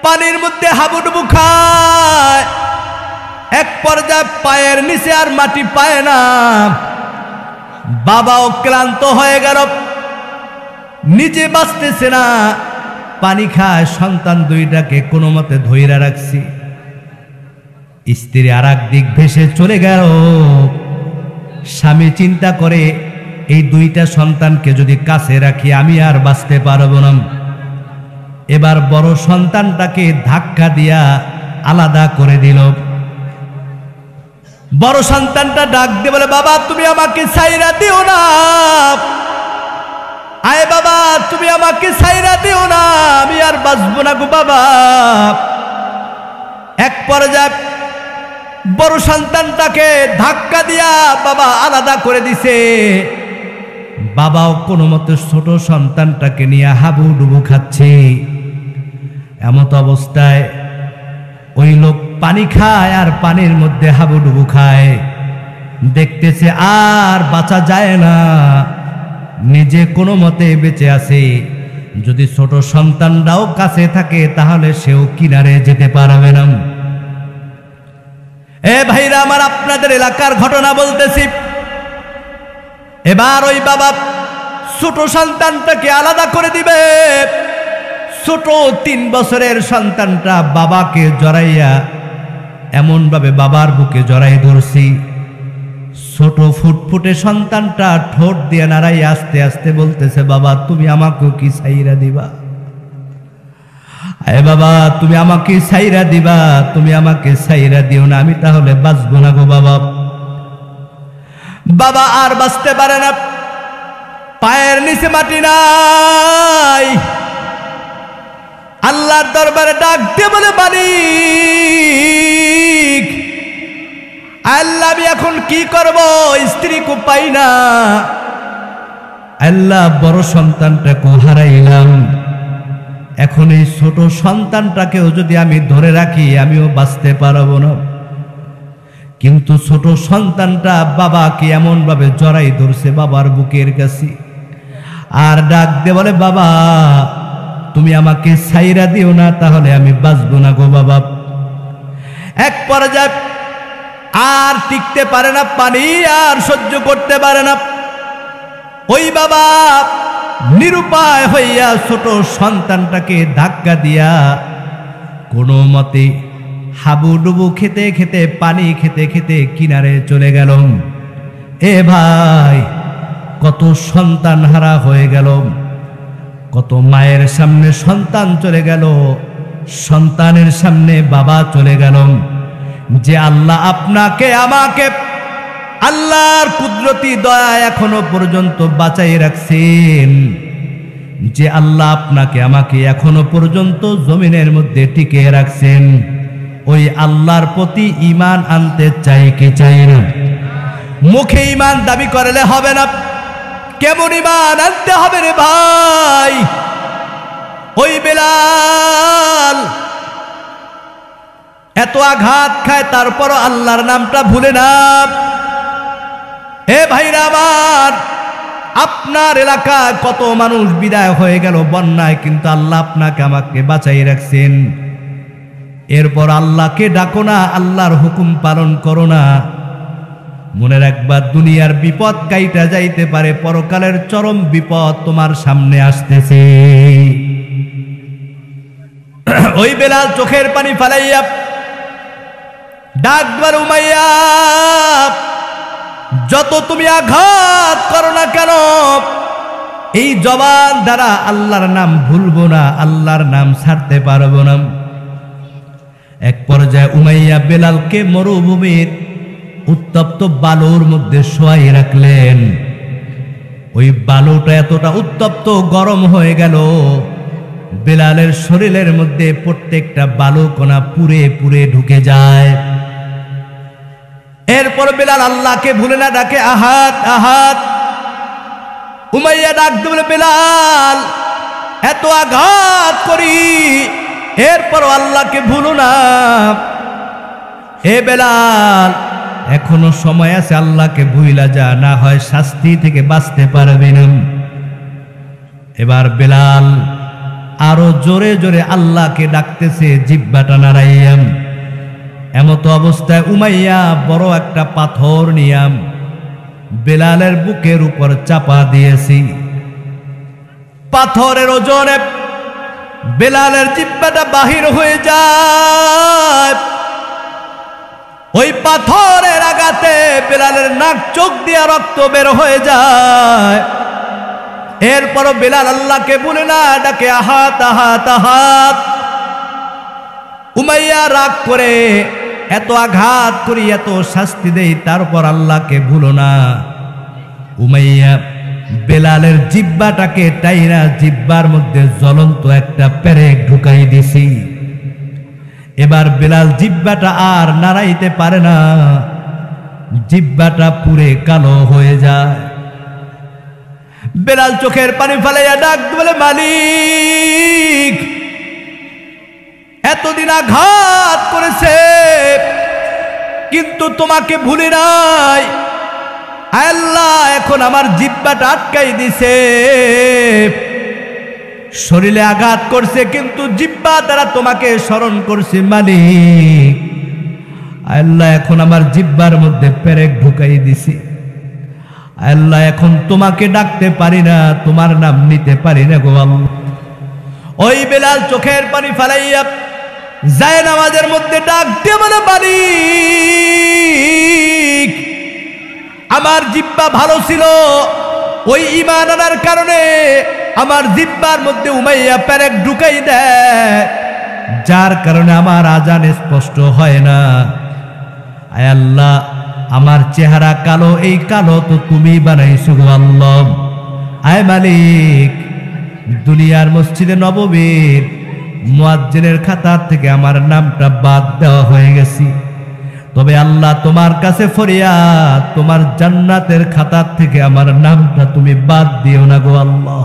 পানির মধ্যে হাবুডুবু খায়। এক পর্যায়ে পায়ের নিচে আর মাটি পায় না। বাবাও ক্লান্ত হয়ে গেল, নিজে বাঁচতেছে না, পানি খায়। সন্তান দুইটাকে কোনো মতে ধইরা রাখছি। স্ত্রী আর এক দিক ভেসে চলে গেল। স্বামী চিন্তা করে, এই দুইটা সন্তানকে যদি কাছে রাখি আমি আর বাঁচতে পারবো না। এবার বড় সন্তানটাকে ধাক্কা দিয়া আলাদা করে দিল। বড় সন্তানটা ডাক দিয়ে বলে, বাবা তুমি আমাকে ছাইরা দিও না, আয় বাবা তুমি আমাকে ছাইরা দিও না, আমি আর বাঁচবো না গো বাবা। এক পর্যায়ে বড় সন্তানটাকে ধাক্কা দিয়া বাবা আলাদা করে দিছে। বাবাও কোনো মতে ছোট সন্তানটাকে নিয়ে হাবুডুবু খাচ্ছে। এমত অবস্থায় ওই লোক পানি খায় আর পানির মধ্যে হাবুডুবু খায়। দেখতেছে আর বাঁচা যায় না, নিজে কোনো মতে বেঁচে আছে। যদি ছোট সন্তানটাও কাছে থাকে তাহলে সেও কিনারে যেতে পারবে না। এ ভাইরা আমার, আপনাদের এলাকার ঘটনা বলতেছি। এবার ওই বাবা ছোট সন্তানটাকে আলাদা করে দিবে। ছোট 3 বছরের সন্তানটা বাবাকে জড়াইয়া এমন ভাবে বাবার বুকে জড়াই ধরছি। ছোট ফুটফুটে সন্তানটা ঠোঁট দিয়ে নাড়াই আস্তে আস্তে বলতেছে, বাবা তুমি আমাকেও কি ছাইরা দিবা? আরে বাবা তুমি আমাকে ছাইরা দিবা, তুমি আমাকে ছাইরা দিও না, আমি তাহলে বাঁচবো না গো বাবা। বাবা আর বাঁচতে পারে না, পায়ের নিচে মাটি নাই। আল্লাহর দরবারে ডাক দিয়ে বলে, মালিক আল্লাহ আমি এখন কি করব, স্ত্রী কো পাই না। আল্লাহ বড় সন্তানটাকে হারাইলাম, এখন এই ছোট সন্তানটাকেও যদি আমি ধরে রাখি আমিও বাঁচতে পারবো না। কিন্তু ছোট সন্তানটা বাবাকে এমন ভাবে জড়াই ধরছে বাবার বুকের কাছে, আর ডাক দিয়ে বলে, বাবা তুমি আমাকে ছাইরা দিও না, তাহলে আমি বাঁচবো না গো বাবা। এক পর্যায়ে আর টিকতে পারে না, পানি আর সহ্য করতে পারে না। ওই বাবা নিরুপায় হইয়া ছোট সন্তানটাকে ধাক্কা দিয়া কোনো মতে হাবুডুবু খেতে খেতে, পানি খেতে খেতে কিনারে চলে গেল। এ ভাই কত সন্তান হারা হয়ে গেল, কত মায়ের সামনে সন্তান চলে গেল, সন্তানের সামনে বাবা চলে গেল, যে আল্লাহ আপনাকে আমাকে আল্লাহর কুদরতি দয়া এখনো পর্যন্ত বাঁচাই রাখছেন, যে আল্লাহ আপনাকে আমাকে এখনো পর্যন্ত জমিনের মধ্যে টিকে রাখছেন, ওই আল্লাহর প্রতি ঈমান আনতে চাই কি চাই না? মুখে ঈমান দাবি করলে হবে না, কেমন ঈমান আনতে হবে রে ভাই? ওই বেলাল এত আঘাত খায়, তারপরও আল্লাহর নামটা ভুলে না। হে ভাইরা আমার, আপনার এলাকায় কত মানুষ বিদায় হয়ে গেল বন্যায়, কিন্তু আল্লাহ আপনাকে আমাকে বাঁচাই রাখছেন। এরপর আল্লাহকে ডাকো না, আল্লাহর হুকুম পালন করো না। মনে রাখবা, দুনিয়ার বিপদ কাইটা যাইতে পারে, পরকালের চরম বিপদ তোমার সামনে আসতেছে। ওই বেলাল চোখের পানি ফালাইয়া ডাকবার, উমাইয়া যত তুমি আঘাত করো না কেন, এই জবান দ্বারা আল্লাহর নাম ভুলবো না, আল্লাহর নাম ছাড়তে পারবো না। এক পর্যায়ে উমাইয়া বেলালকে মরুভূমির উত্তপ্ত বালুর মধ্যে শোয়াই রাখলেন। ওই বালুটা এতটা উত্তপ্ত গরম হয়ে গেল, বেলালের শরীরের মধ্যে প্রত্যেকটা বালু কণা পুড়ে পুড়ে ঢুকে যায়। এরপর বেলাল আল্লাহকে ভুলে না, ডাকে আহাত আহাত। উমাইয়া ডাক বলে, বেলাল এত আঘাত করি, এরপর আল্লাহকে ভুলো না। হে বেলাল, এখনো সময় আছে, আল্লাহকে ভুইলা যা, না হয় শাস্তি থেকে বাঁচতে পারবে না। এবার বেলাল আরো জোরে জোরে আল্লাহকে ডাকতেছে, জিহ্বাটা নাড়াইয়া। এমতো অবস্থায় উমাইয়া বড় একটা পাথর নিয়াম বেলালের বুকের উপর চাপা দিয়েছি। পাথরের ওজনে বেলালের জিহ্বাটা বাহির হয়ে যায়। ওই পাথরের আঘাতে বেলালের নাক চোখ দিয়ে রক্ত বের হয়ে যায়। এরপরও বেলাল আল্লাহকে বলে না, ডাকে আহাত আহাত আহাত। উমাইয়া রাগ করে, এত আঘাত করি, এত শাস্তি দেই, তারপর আল্লাহকে ভুলো না। উমাইয়া বেলালের জিহ্বাটাকে টাইনা জিহ্বার মধ্যে জ্বলন্ত একটা পেরেক ঢুকাই দিছি। এবার বেলাল জিহ্বাটা আর নাড়াইতে পারে না, জিহ্বাটা পুরে কালো হয়ে যায়। বেলাল চোখের পানি ফেলাইয়া ডাক বলে, মালিক এতদিন আঘাত করেছে, কিন্তু তোমাকে ভুলি নাই। আল্লাহ এখন আমার জিহ্বাটা আটকাই দিছে। শরীরে আঘাত করছে, কিন্তু জিহ্বা দ্বারা তোমাকে স্মরণ করছে। মালিক আল্লাহ এখন আমার জিহ্বার মধ্যে পেরেক ঢুকাই দিছি। আল্লাহ এখন তোমাকে ডাকতে পারি না, তোমার নাম নিতে পারি না গো আল্লাহ। ওই বেলাল চোখের পানি ফালাইয়া যায় নামাজের মধ্যে ডাক দিয়ে বলে, মালিক আমার জিহ্বা ভালো ছিল, ওই ঈমান আনার কারণে আমার জিহ্বার মধ্যে উমাইয়া পেরেক ঢুকাই দেয়, যার কারণে আমার আজান স্পষ্ট হয় না। আয় আল্লাহ, আমার চেহারা কালো, এই কালো তো তুমি বানাইছো গো আল্লাহ। আয় মালিক, দুনিয়ার মসজিদে নববীর মুয়াজ্জিনের খাতা থেকে আমার নামটা বাদ দেওয়া হয়ে গেছি, তবে আল্লাহ তোমার কাছে ফরিয়াদ, তোমার জান্নাতের খাতা থেকে আমার নামটা তুমি বাদ দিও না গো আল্লাহ।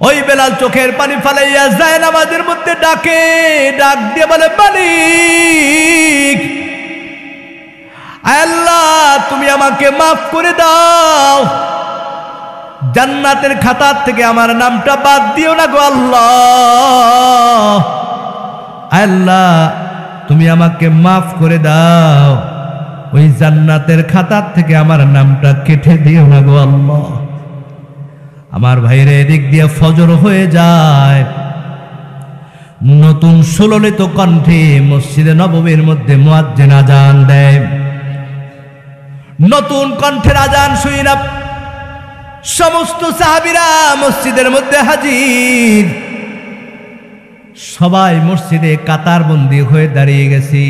ওই বেলাল চোখের পানি ফালাইয়া যায় নামাজের মধ্যে ডাকে, ডাক দিয়ে বলে, মালিক আল্লাহ তুমি আমাকে মাফ করে দাও, জান্নাতের খাতা থেকে আমার নামটা বাদ দিও না গো আল্লাহ। আল্লাহ তুমি আমাকে মাফ করে দাও, ওই জান্নাতের খাতা থেকে আমার নামটা কেটে দিও না গো আল্লাহ। আমার ভাইরে, এদিক দিয়ে ফজর হয়ে যায়। নতুন সুললিত কণ্ঠে মসজিদে নববীর মধ্যে মুয়াজ্জিন আজান দেয়। নতুন কণ্ঠের আজান শুই না, সমস্ত সাহাবীরা মসজিদের মধ্যে হাজির। সবাই মসজিদে কাতারবন্দি হয়ে দাঁড়িয়ে গেছি।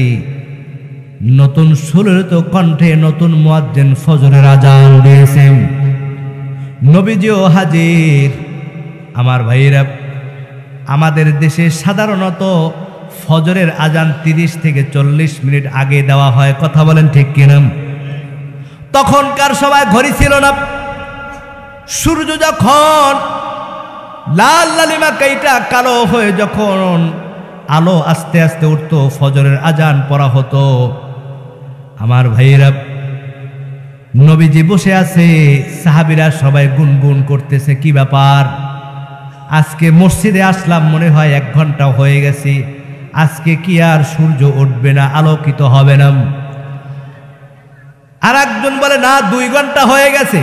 নতুন সুললিত কণ্ঠে নতুন মুয়াজ্জিন ফজরের আজান দিয়েছেন। নবীজিও হাজির। আমার ভাইরা, আমাদের দেশে সাধারণত ফজরের আজান 30 থেকে 40 মিনিট আগে দেওয়া হয়। কথা বলেন ঠিক কিনা? তখনকার সময় ঘড়ি ছিল না। সূর্য যখন লাল লালিমা কাইটা কালো হয়ে যখন আলো আস্তে আস্তে উঠতো, ফজরের আজান পড়া হতো। আমার ভাইয়েরা, নবীজি বসে আছে, সাহাবীরা সবাই গুনগুন করতেছে, কি ব্যাপার? আজকে মসজিদে আসলাম মনে হয় 1 ঘন্টা হয়ে গেছে, আজকে কি আর সূর্য উঠবে না, আলোকিত হবে না? আর একজন বলে না 2 ঘন্টা হয়ে গেছে,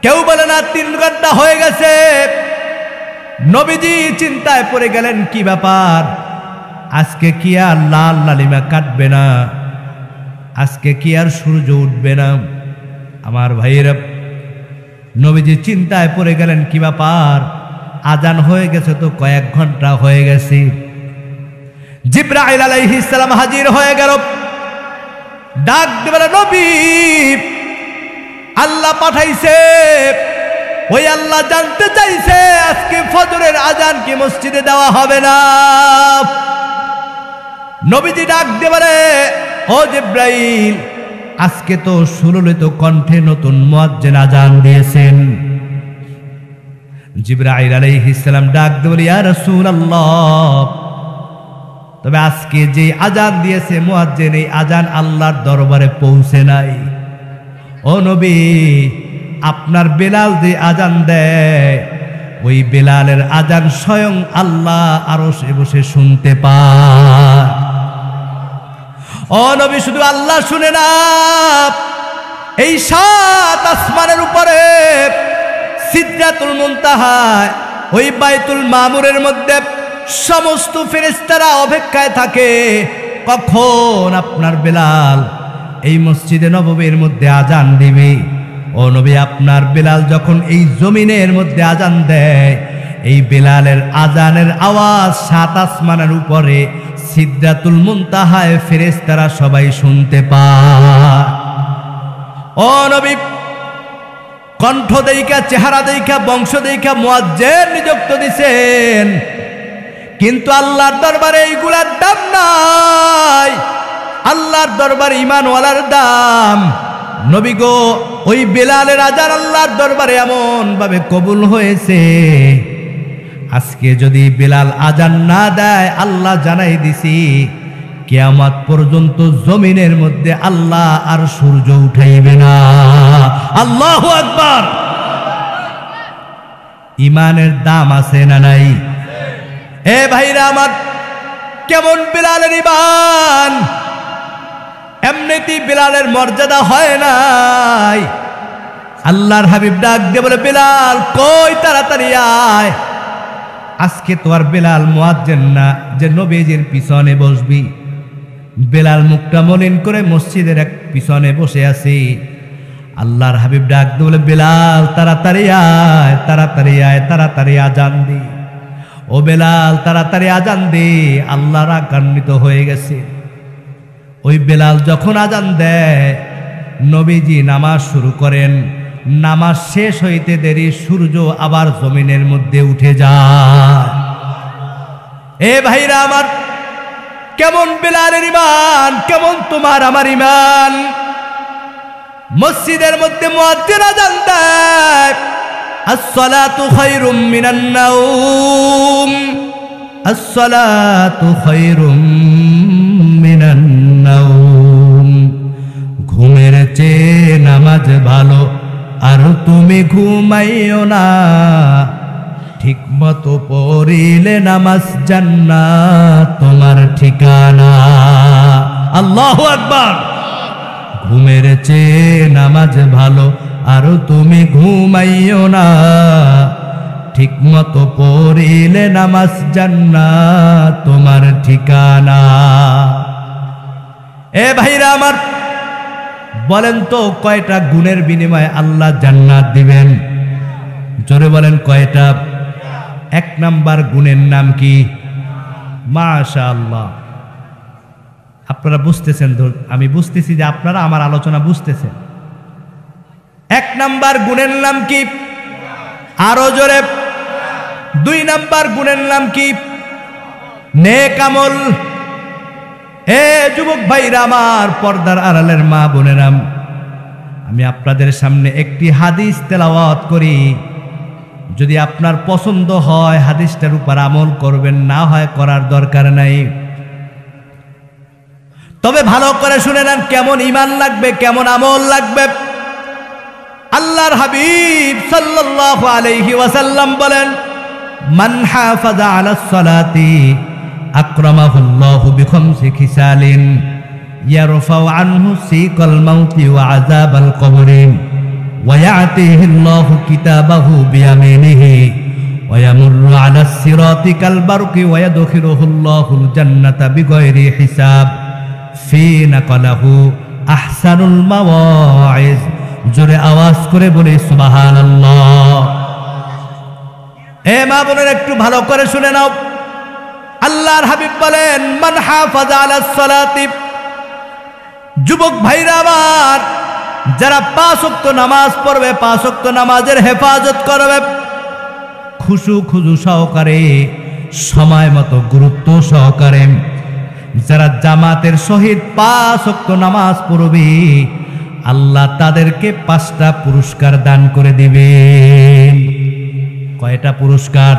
কেউ বলে না 3 ঘন্টা হয়ে গেছে। নবীজি চিন্তায় পড়ে গেলেন, কি ব্যাপার? আজকে কি আর লাল লালিমা কাটবে না? আজকে কি আর সূর্য উঠবে না? আমার ভাইয়েরা, নবীজি চিন্তায় পড়ে গেলেন, কি ব্যাপার? আজান হয়ে গেছে তো, কয়েক ঘন্টা হয়ে গেছে। জিবরাইল আলাইহিস সালাম হাজির হয়ে গেল। ডাক দিয়ে বলে, নবী, আল্লাহ পাঠাইছে। ওই আল্লাহ জানতে চাইছে আজকে ফজরের আজান কি মসজিদে দেওয়া হবে না? নবীজি ডাক দিয়ে বলে, ও জিবরাইল, আজকে তো সুললিত কণ্ঠে নতুন মুয়াজ্জিন আজান দিয়েছেন। জিবরাইল আলাইহিস সালাম ডাক দিয়ে বলে, ইয়া রাসূলুল্লাহ, তবে আজকে যে আজান দিয়েছে মুয়াজ্জিন, এই আজান আল্লাহর দরবারে পৌঁছে নাই। ও নবী, আপনার বেলাল যে আজান দেয়, ওই বেলালের আজান স্বয়ং আল্লাহ আরশে বসে শুনতে পায়। ও নবী, শুধু আল্লাহ শুনে না, এই 7 আসমানের উপরে সিদরাতুল মুনতাহায়, ওই বাইতুল মামুরের মধ্যে সমস্ত ফেরেশতারা অপেক্ষায় থাকে, কখন আপনার বেলাল এই মসজিদে নববীর মধ্যে আজান দিবে। ও নবী, আপনার বেলাল যখন এই জমিনের মধ্যে আজান দেয়, এই বেলালের আজানের আওয়াজ 7 আসমানের উপরে সিদরাতুল মুনতাহায় ফেরেশতারা সবাই শুনতে পায়। ও নবী, কণ্ঠ দেইখা, চেহারা দেইখা, বংশ দেইখা মুয়াজ্জিন নিযুক্ত দিছেন, কিন্তু আল্লাহর দরবারে এইগুলার দাম নাই। আল্লাহর দরবারে ঈমানওয়ালার দাম। নবী গো, ওই বেলালের আজান আল্লাহর দরবারে এমন ভাবে কবুল হয়েছে, আজকে যদি বেলাল আজান না দেয়, আল্লাহ জানাই দিছি কিয়ামত পর্যন্ত জমিনের মধ্যে আল্লাহ আর সূর্য উঠাইবে না। আল্লাহু আকবার। ঈমানের দাম আছে না নাই? এ ভাইরা আমার, কেমন বেলালের ঈমান! এমনিতেই বেলালের মর্যাদা হয় নাই। আল্লাহর হাবিব ডাক দিয়ে বলে, বেলাল কই, তাড়াতাড়ি আয়। আজকে তো আর বেলাল মুয়াজ্জিন না যে নবীজির পিছনে বসবি। বেলাল মুখটা মলিন করে মসজিদের এক পিছনে বসে আছে। আল্লাহর হাবিব ডাক দিয়ে বলে, বেলাল তাড়াতাড়ি আয়, তাড়াতাড়ি আয়, তাড়াতাড়ি আজান দি। ও বেলাল তাড়াতাড়ি আজান দে, আল্লাহ রাগান্বিত হয়ে গেছে। ওই বেলাল যখন আজান দেয়, নবীজি নামাজ শুরু করেন। নামাজ শেষ হইতে দেরি, সূর্য আবার জমিনের মধ্যে উঠে যায়। এ ভাইরা আমার, কেমন বেলালের ঈমান, কেমন তোমার আমার ঈমান! মসজিদের মধ্যে মুয়াজ্জিন আজান দেয়, আসসালাতু খায়রুম মিনান নাওম, আসসালাতু খায়রুম মিনান নাওম। ঘুমের চেয়ে নামাজ ভালো, আর তুমি ঘুমাইও না। ঠিক মতো পড়িলে নামাজ জান্নাত তোমার ঠিকানা। আল্লাহু আকবার। ঘুমের চেয়ে নামাজ ভালো, আর তুমি ঘুমাইও না। ঠিক মতো পড়িলে নামাজ জান্নাত তোমার ঠিকানা। এ ভাইরা আমার, বলেন তো কয়টা গুণের বিনিময়ে আল্লাহ জান্নাত দিবেন? জোরে বলেন কয়টা? 1 নাম্বার গুণের নাম কি? মাশাআল্লাহ, আপনারা বুঝতেছেন, আমি বুঝতেছি যে আপনারা আমার আলোচনা বুঝতেছেন। 1 নাম্বার গুণের নাম কি? আরো জোরে। 2 নাম্বার গুণের নাম কি? নেক আমল। এ যুবক ভাইরা আমার, পর্দার আড়ালের মা বোনেরা, আমি আপনাদের সামনে একটি হাদিস তেলাওয়াত করি। যদি আপনার পছন্দ হয় হাদিসটার উপর আমল করবেন, না হয় করার দরকার নাই। তবে ভালো করে শুনে নেন, কেমন ঈমান লাগবে, কেমন আমল লাগবে। আল্লাহর হাবিব সাল্লাল্লাহু আলাইহি ওয়াসাল্লাম বলেন, মান হাফাযা আলাস সালাতি আকরামাহুল্লাহু বিখামসি খিসালিন ইয়ারফাউ আনহু সিকাল মাউতি ওয়া আযাবাল কবরি ওয়া ইয়াতিহিল্লাহু কিতাবাহু বিয়ামিনিহি ওয়া ইয়ামুররু আলাস সিরাতি কাল বারকি ওয়া ইয়াদখিলুহুল্লাহুল জান্নাতা বিগাইরি হিসাব ফি নাকালাহু আহসানুল মাওয়াইজ। জোরে আওয়াজ করে বলি সুবহানাল্লাহ। এ মা বোনের, একটু ভালো করে শুনে নাও। আল্লাহর হাবিব বলেন, মান হাফাযা আলাস সালাতি, যুবক ভাইরা আমার, যারা 5 ওয়াক্ত নামাজ পড়বে, 5 ওয়াক্ত নামাজের হেফাজত করবে, খুশু খুজু সহকারে, সময় মতো গুরুত্ব সহকারে, যারা জামাতের সহিত 5 ওয়াক্ত নামাজ পড়বে, আল্লাহ তাদেরকে 5টা পুরস্কার দান করে দিবেন। কয়টা পুরস্কার?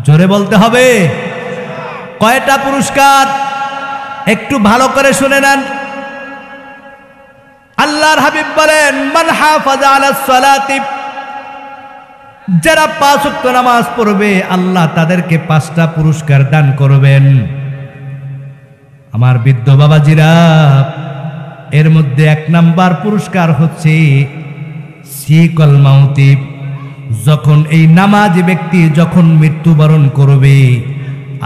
জোরে বলতে হবে। কয়টা পুরস্কার? একটু ভালো করে শুনে নেন। আল্লাহর হাবিব বলেন, মান হাফাযা আলাস সালাতি, যারা 5 ওয়াক্ত নামাজ পড়বে, আল্লাহ তাদেরকে 5টা পুরস্কার দান করবেন। আমার বৃদ্ধ বাবাজিরা, এর মধ্যে 1 নাম্বার পুরস্কার হচ্ছে সিকাল মাউতি। যখন এই নামাজি ব্যক্তি যখন মৃত্যুবরণ করবে,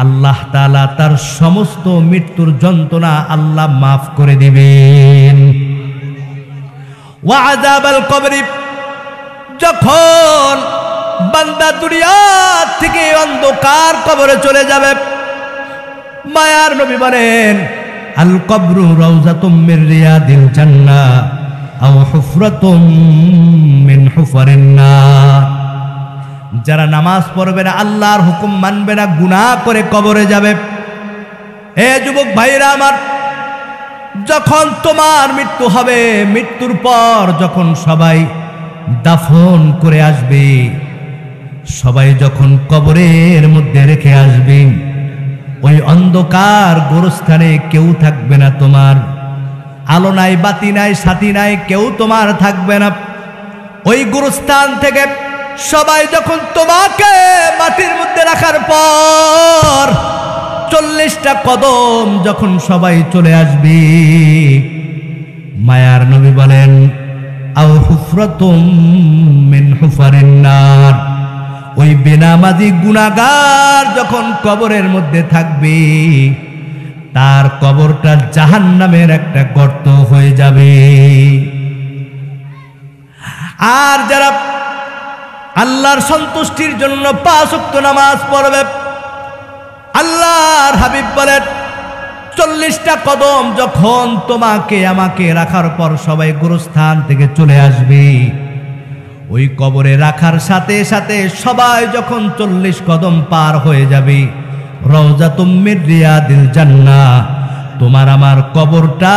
আল্লাহ তাআলা তার সমস্ত মৃত্যুর যন্ত্রণা আল্লাহ মাফ করে দিবেন। ওয়া আযাবাল কবরি, যখন বান্দা দুনিয়া থেকে অন্ধকার কবরে চলে যাবে, মায়ার নবী বলেন, আল কবরু রাউযাতুম মির রিয়াদিল জান্নাহ আও হুফরাতুম মিন হুফারিন নার। যারা নামাজ পড়বে না, আল্লাহর হুকুম মানবে না, গুনাহ করে কবরে যাবে। এ যুবক ভাইরা আমার, যখন তোমার মৃত্যু হবে, মৃত্যুর পর যখন সবাই দাফন করে আসবে, সবাই যখন কবরের মধ্যে রেখে আসবে, ওই অন্ধকার গোরস্থানে কেউ থাকবে না তোমার। আলো নাই, বাতি নাই, সাথী নাই, কেউ তোমার থাকবে না। ওই গোরস্থান থেকে সবাই যখন তোমাকে মাটির মধ্যে রাখার পর 40টা কদম যখন সবাই চলে আসবে, মায়ার নবী বলেন, আও হুফরাতুম মিন হুফারিন নার, ওই বেনামাজি গুনাহগার যখন কবরের মধ্যে থাকবে, তার কবরটা জাহান্নামের একটা গর্ত হয়ে যাবে। আর যারা আল্লাহর সন্তুষ্টির জন্য 5 ওয়াক্ত নামাজ পড়বে, আল্লাহর হাবিব বলেন, 40টা কদম যখন তোমাকে আমাকে রাখার পর সবাই গোরস্থান থেকে চলে আসবে, ওই কবরে রাখার সাথে সাথে সবাই যখন 40 কদম পার হয়ে যাবে, রাউযাতুম মির রিয়াদিল জান্নাহ, তোমার আমার কবরটা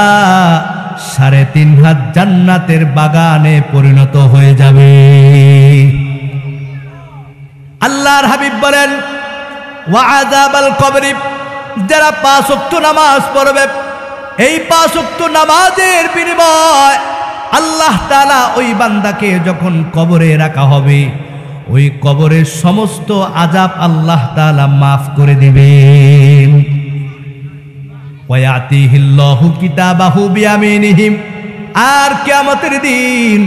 3.5 হাত জান্নাতের বাগানে পরিণত হয়ে যাবে। আল্লাহর হাবিব বলেন, ওয়া আযাবাল কবরি, যারা 5 ওয়াক্ত নামাজ পড়বে, এই 5 ওয়াক্ত নামাজের বিনিময় আল্লাহ তাআলা ওই বান্দাকে যখন কবরে রাখা হবে, ওই কবরের সমস্ত আযাব আল্লাহ তাআলা মাফ করে দিবেন। ওয়া ইয়াতিহিল্লাহু কিতাবাহু বিয়ামিনিহি, আর কিয়ামতের দিন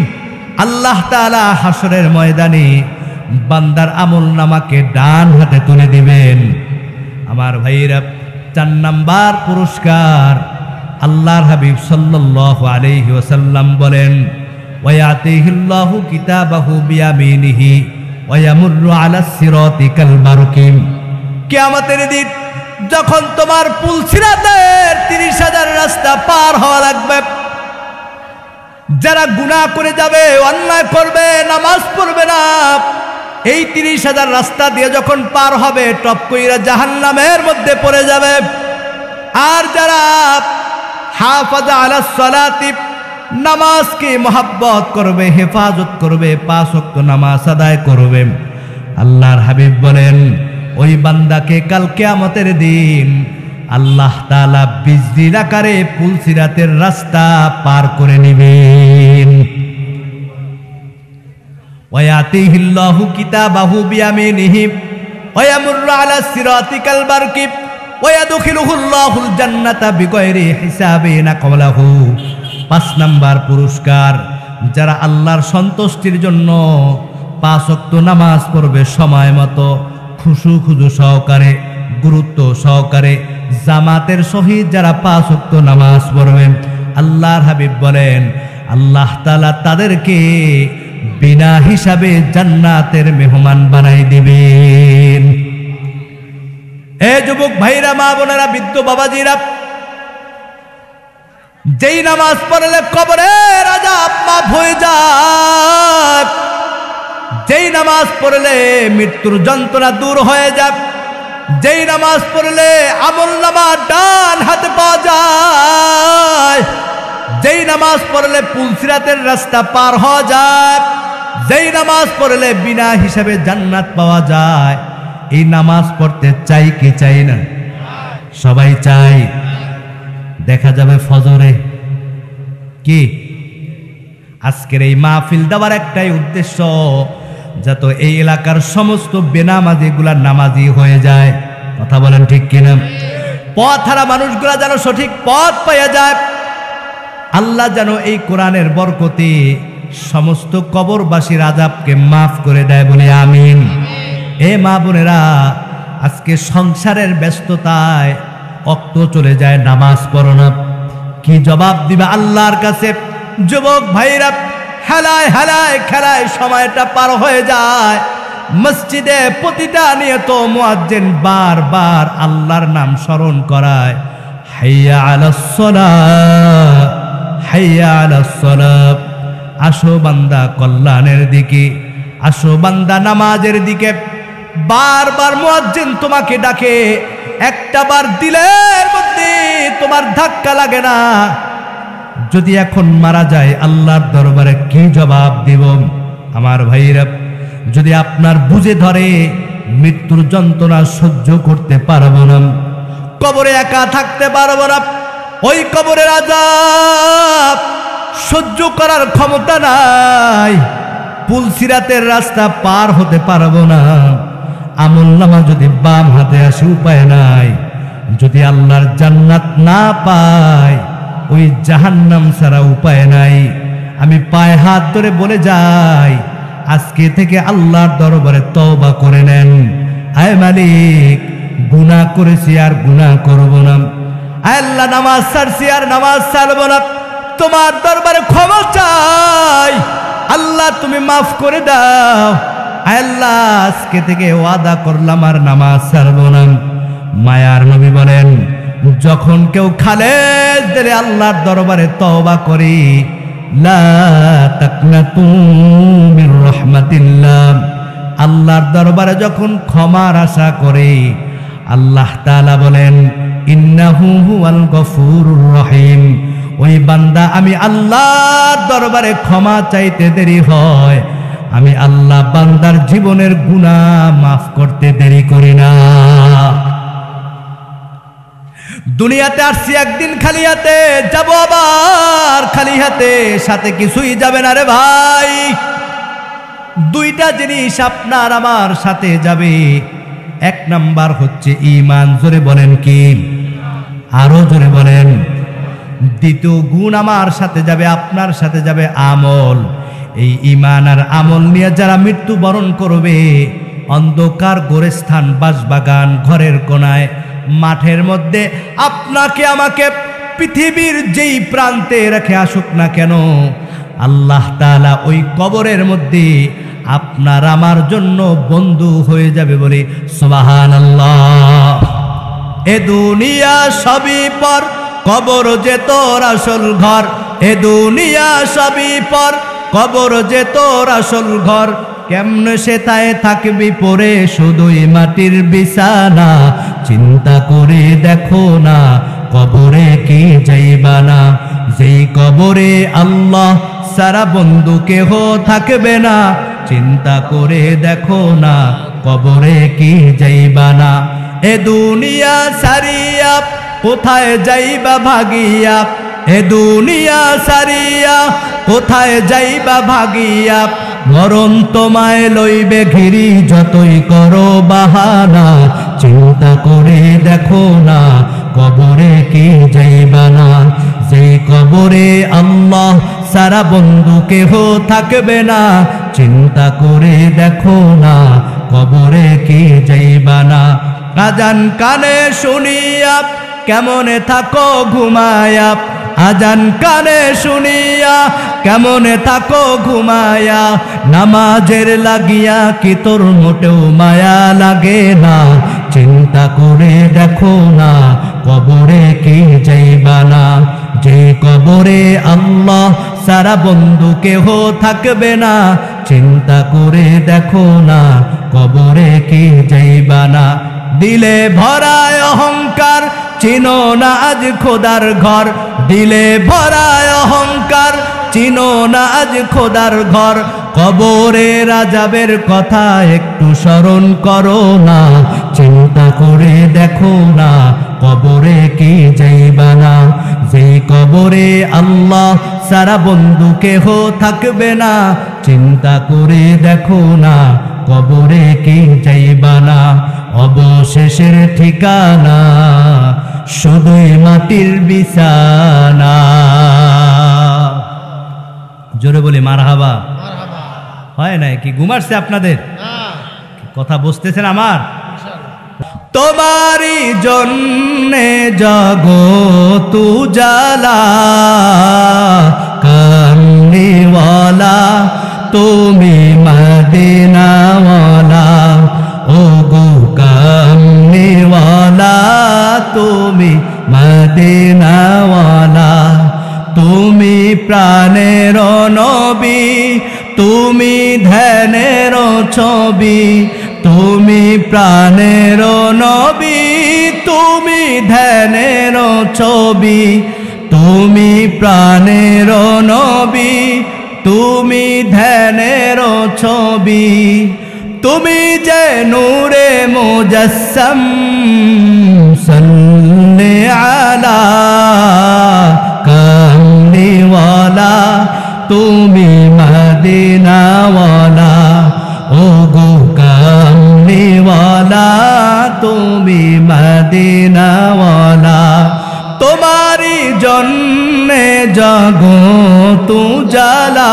আল্লাহ তাআলা হাসরের ময়দানে বান্দার আমলনামাকে ডান হাতে তুলে দিবেন। আমার ভাইরা, 4 নাম্বার পুরস্কার, আল্লাহর হাবিব সাল্লাল্লাহু আলাইহি ওয়াসাল্লাম বলেন, ওয়া ইয়াতিহিল্লাহু কিতাবাহু বিয়ামিনিহি ওয়া ইয়ামুররু আলাস সিরাতি কাল বারকি। কিয়ামতের দিন যখন তোমার পুলসিরাতের 30,000 রাস্তা পার হওয়া লাগবে, যারা গুনাহ করে যাবে, অন্যায় করবে, নামাজ পড়বে না, এই 30,000 রাস্তা দিয়ে যখন পার হবে টপ কইরা জাহান্নামের মধ্যে পড়ে যাবে। আর যারা হাফাজা আলাস সালাতি, নামাজকে মহব্বত করবে, হেফাজত করবে, 5 ওয়াক্ত নামাজ আদায় করবে, আল্লাহর হাবিব বলেন ওই বান্দাকে কাল কিয়ামতের দিন আল্লাহ তাআলা বিজলির আকারে পুলসিরাতের রাস্তা পার করে নেবেন। ওয়ায়াতিহিল্লাহু কিতাবাহু বিয়ামিনিহি ওয়ায়ামুরু আলা সিরাতিকাল বারকি ওয়ায়াদখিলুহুল্লাহুল জান্নাতা বিগয়রি হিসাবিন ক্বাবলাহু। 5 নাম্বার পুরস্কার, যারা আল্লাহর সন্তুষ্টির জন্য 5 ওয়াক্ত নামাজ পড়বে সময় মতো, খুশু খুজু সহকারে, গুরুত্ব সহকারে, জামাতের সহিত যারা 5 ওয়াক্ত নামাজ পড়বেন, আল্লাহর হাবিব বলেন আল্লাহ তাআলা তাদেরকে বিনা হিসাবে জান্নাতের মেহমান বানাই দিবেন। এ যুবক ভাইরা, মা বোনেরা, বৃদ্ধ বাবাজিরা, যেই নামাজ পড়লে কবরের আযাব মাফ হয়ে যায়, যেই নামাজ পড়লে মৃত্যুর যন্ত্রণা দূর হয়ে যায়, যেই নামাজ পড়লে আমলনামা ডান হাতে পাওয়া যায়, যেই নামাজ পড়লে পুলসিরাতের রাস্তা পার হওয়া যায়, যেই নামাজ পড়লে বিনা হিসাবে জান্নাত পাওয়া যায়, এই নামাজ পড়তে চাই কি চাই না? সবাই চাই। দেখা যাবে ফজরে কি আজকের এই মাহফিল দেওয়ার একটাই উদ্দেশ্য, যাতে এই এলাকার সমস্ত বেনামাজিগুলা নামাজি হয়ে যায়। কথা বলেন ঠিক কিনা? পথ হারা মানুষগুলা যেন সঠিক পথ পাইয়া যায়। আল্লাহ যেন এই কোরআনের বরকতে সমস্ত কবরবাসীর আযাবকে মাফ করে দেয়, বলে আমিন। এ মা বোনেরা, আজকে সংসারের ব্যস্ততায় অক্ত চলে যায়, নামাজ পড়ো না, কি জবাব দিবা আল্লাহর কাছে? যুবক ভাইরা, হেলায় হেলায় খেলায় সময়টা পার হয়ে যায়। মসজিদে প্রতিটা নিয়ত মুয়াজ্জিন বারবার আল্লাহর নাম স্মরণ করায়, হাইয়া আলাস সালাহ, হাইয়া আলাস সালাহ। আসো বান্দা কল্যাণের দিকে, আসো বান্দা নামাজের দিকে। বারবার মুয়াজ্জিন তোমাকে ডাকে, একটা বার দিলের মধ্যে তোমার ধাক্কা লাগে না। যদি এখন মারা যায় আল্লাহর দরবারে কি জবাব দিব? আমার ভাইরা, যদি আপনার বুঝে ধরে মৃত্যুর যন্ত্রণা সহ্য করতে পারবো না, কবরে একা থাকতে পারবো না, ওই কবরের আযাব সহ্য করার ক্ষমতা নাই, পুলসিরাতের রাস্তা পার হতে পারবো না, আমলনামা যদি বাম হাতে আসে উপায় নাই, যদি আল্লাহর জান্নাত না পায় ওই জাহান্নাম ছাড়া উপায় নাই। আমি পায়ে হাত ধরে বলে যাই, আজকে থেকে আল্লাহর দরবারে তওবা করে নেন। আয় মালিক, গুনাহ করেছি আর গুনাহ করব না। আয় আল্লাহ, নামাজ ছাড়ছি আর নামাজ ছাড়ব না। তোমার দরবারে ক্ষমা চাই, আল্লাহ তুমি মাফ করে দাও। আয় আল্লাহ, আজকে থেকে ওয়াদা করলাম আর নামাজ ছাড়ব না। মায়ার নবী বলেন, যখন কেউ খালেস দিলে আল্লাহর দরবারে তওবা করি, লা তাকনাতু মির রাহমাতিল্লাহ, আল্লাহর দরবারে যখন ক্ষমার আশা করে, আল্লাহ তাআলা বলেন ইন্নাহু হুয়াল গফুরুর রহিম। ওই বান্দা আমি আল্লাহর দরবারে ক্ষমা চাইতে দেরি হয়, আমি আল্লাহ বান্দার জীবনের গুনাহ মাফ করতে দেরি করি না। দুনিয়াতে আসছি একদিন খালি হাতে, যাব আবার খালি হাতে, সাথে কিছুই যাবে না রে ভাই। দুইটা জিনিস আপনার আমার সাথে যাবে। এক নাম্বার হচ্ছে ঈমান। জোরে বলেন কি? আরো জোরে বলেন। দ্বিতীয় গুণ আমার সাথে যাবে, আপনার সাথে যাবে আমল। এই ঈমান আর আমল নিয়ে যারা মৃত্যুবরণ করবে, অন্ধকার গোরস্থান, বাসবাগান, ঘরের কোনায়, মাঠের মধ্যে আপনাকে আমাকে পৃথিবীর যেই প্রান্তে রেখে আসুক না কেন, আল্লাহ তাআলা ওই কবরের মধ্যে আপনার আমার জন্য বন্ধু হয়ে যাবে, বলে সুবহানাল্লাহ। এ দুনিয়া সবই পর, কবর যে তোর আসল ঘর। এ দুনিয়া সবই পর, কবর যে তোর আসল ঘর। কেমনে সেথায় থাকবি পরে শুধুই মাটির বিছানা। চিন্তা করে দেখো না কবরে কি যাইবা না। যেই কবরে আল্লাহ সারা বন্ধু কেহ থাকবে না। চিন্তা করে দেখো না কবরে কি যাইবা না। এ দুনিয়া সারিয়া কোথায় যাইবা ভাগিয়া। এ দুনিয়া সারিয়া কোথায় যাইবা ভাগিয়া। মরণ তোমায় লইবে ঘিরি যতই করো বাহানা। চিন্তা করে দেখো না কবরে কি যাইবা না। যেই কবরে আল্লাহ সারা বন্ধু কেহ থাকবে না। চিন্তা করে দেখো না কবরে কি যাইবা না। আজান কানে শুনিয়া কেমনে থাকো ঘুমায়া। আজান কানে শুনিয়া কেমনে থাকো ঘুমায়া। নামাজের লাগিয়া কি তোর মোটেও মায়া লাগে না। চিন্তা করে দেখো না কবরে কি যাইবা না। যে কবরে আল্লাহ সারা বন্ধু কেহ থাকবে না। চিন্তা করে দেখো না কবরে কি যাইবা না। দিলে ভরায় অহংকার চিনো না আজ খোদার ঘর। দিলে ভরায় অহংকার চিনো না আজ খোদার ঘর। কবরে রাজাবের কথা একটু স্মরণ করো না। চিন্তা করে দেখো না কবরে কি যাইবা না। যেই কবরে আল্লাহ সারা বন্ধু কেহ থাকবে না। চিন্তা করে দেখো না কবরে কি যাইবা না। অবশেষের ঠিকানা শুধুই মাটির বিছানা। জোরে বলি মারহাবা। হয় নাই কি ঘুমাচ্ছে আপনাদের? কথা বুঝতেছেন আমার? তোমারই জন্যে জগৎ উজালা। কামলিওয়ালা তুমি মদিনাওয়ালা। ও গো কামলিওয়ালা তুমি মদিনাওয়ালা। তুমি প্রাণের নবী, তুমি ধ্যানের ছবি। তুমি প্রাণের নবী, তুমি ধ্যানের ছবি। তুমি প্রাণের নবী, তুমি ধ্যানের ছবি। তুমি যে নূরে মুজাসসাম সাল্লি আলা কামলিওয়ালা। তুমি মদিনাওয়ালা। ও গো কামলিওয়ালা তুমি মদিনাওয়ালা। তোমারি জন্যে জগৎ উজালা।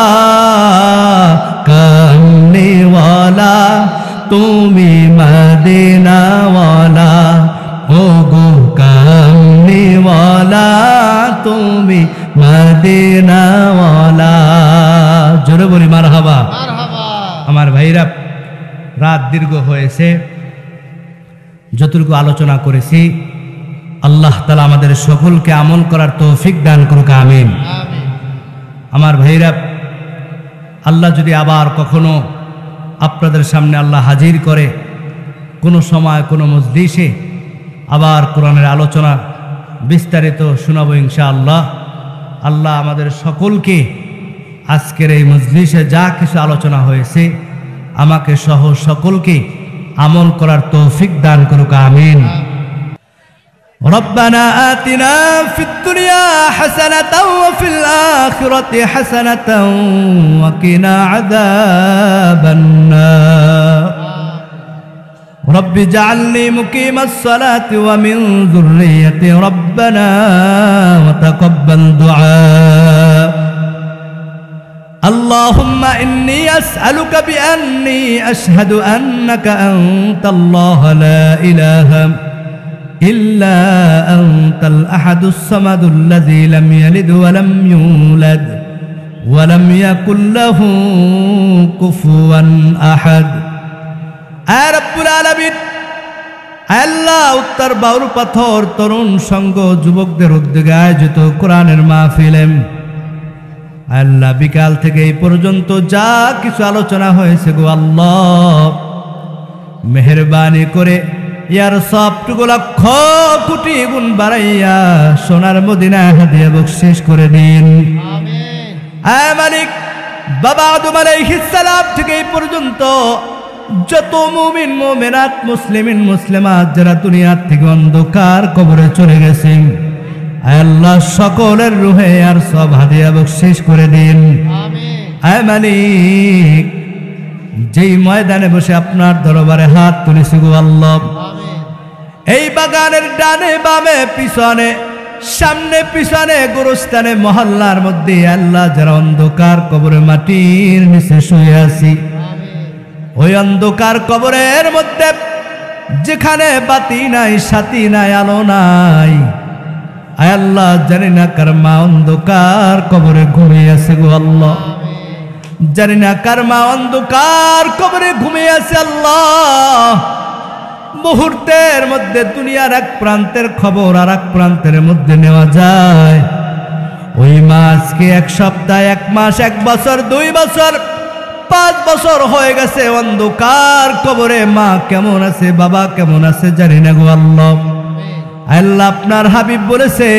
কামলিওয়ালা তুমি মদিনাওয়ালা। ও গো কামলিওয়ালা তুমি মদিনাওয়ালা। জোরে বলি মারহাবা। আমার ভাইরা, রাত দীর্ঘ হয়েছে, যতটুকু আলোচনা করেছি আল্লাহ তাআলা আমাদের সকলকে আমল করার তৌফিক দান করুক, আমিন। আমার ভাইরা, আল্লাহ যদি আবার কখনো আপনাদের সামনে আল্লাহ হাজির করে, কোনো সময় কোনো মজলিসে আবার কোরআনের আলোচনা বিস্তারিত শোনাবো ইনশাআল্লাহ। আল্লাহ আমাদের সকলকে আজকের এই মজলিসে যা কিছু আলোচনা হয়েছে আমাকে সহ সকলকে আমল করার তৌফিক দান করুক, আমিন। ربنا آتنا في الدنيا حسنة وفي الآخرة حسنة وقنا عذاب النار رب اجعلني مقيم الصلاة ومن ذريتي ربنا وتقبل دعاء اللهم إني أسألك بأني أشهد أنك أنت الله لا إله إلا أنت الأحد الصمد الذي لم يلد ولم يولد ولم يكن له كفوا أحد। رب العالمين আল্লাহ উত্তর বাউর পাথর তরুণ সংঘ যুবকদের উদ্যোগে আয়োজিত কোরআনের মাহফিলে আল্লাহ বিকাল থেকে এই পর্যন্ত যা কিছু আলোচনা হয়েছে গো আল্লাহ মেহেরবানি করে ইয়ার সবটুকু লক্ষ কোটি গুণ বাড়াইয়া সোনার মদিনা হাদিয়া বকশিশ করে দিন আমিন। আয় মালিক বাবা আদম আলাইহিস সালাম থেকে এই পর্যন্ত যত মুমিন মুমিনাত মুসলিমিন মুসলিমাত যারা দুনিয়া থেকে অন্ধকার কবরে চলে গেছেন আয় আল্লাহ সকলের রুহে আর সব হাদিয়া বকশিশ করে দিন আমিন। আয় মালিক যেই ময়দানে বসে আপনার দরবারে হাত তুলেছি গো আল্লাহ আমিন। এই বাগানের ডানে বামে পিছনে সামনে পিছনে গোরস্থানে মহল্লার মধ্যে আল্লাহ যারা অন্ধকার কবরে মাটির নিচে শুয়ে আছি ওই অন্ধকার কবরের মধ্যে যেখানে বাতি নাই সাথী নাই আলো নাই আয় আল্লাহ জানি না কার মা অন্ধকার কবরে ঘুমিয়ে আছে গো আল্লাহ জানি না কার মা অন্ধকার কবরে ঘুমিয়ে আছে আল্লাহ মুহূর্তের মধ্যে দুনিয়ার এক প্রান্তের খবর আর এক প্রান্তের মধ্যে নেওয়া যায় ওই মা আজকে এক সপ্তাহ এক মাস এক বছর 2 বছর 5 বছর হয়ে গেছে অন্ধকার কবরে মা কেমন আছে বাবা কেমন আছে জানি না গো আল্লাহ আল্লাহ আপনার হাবিব বলেছে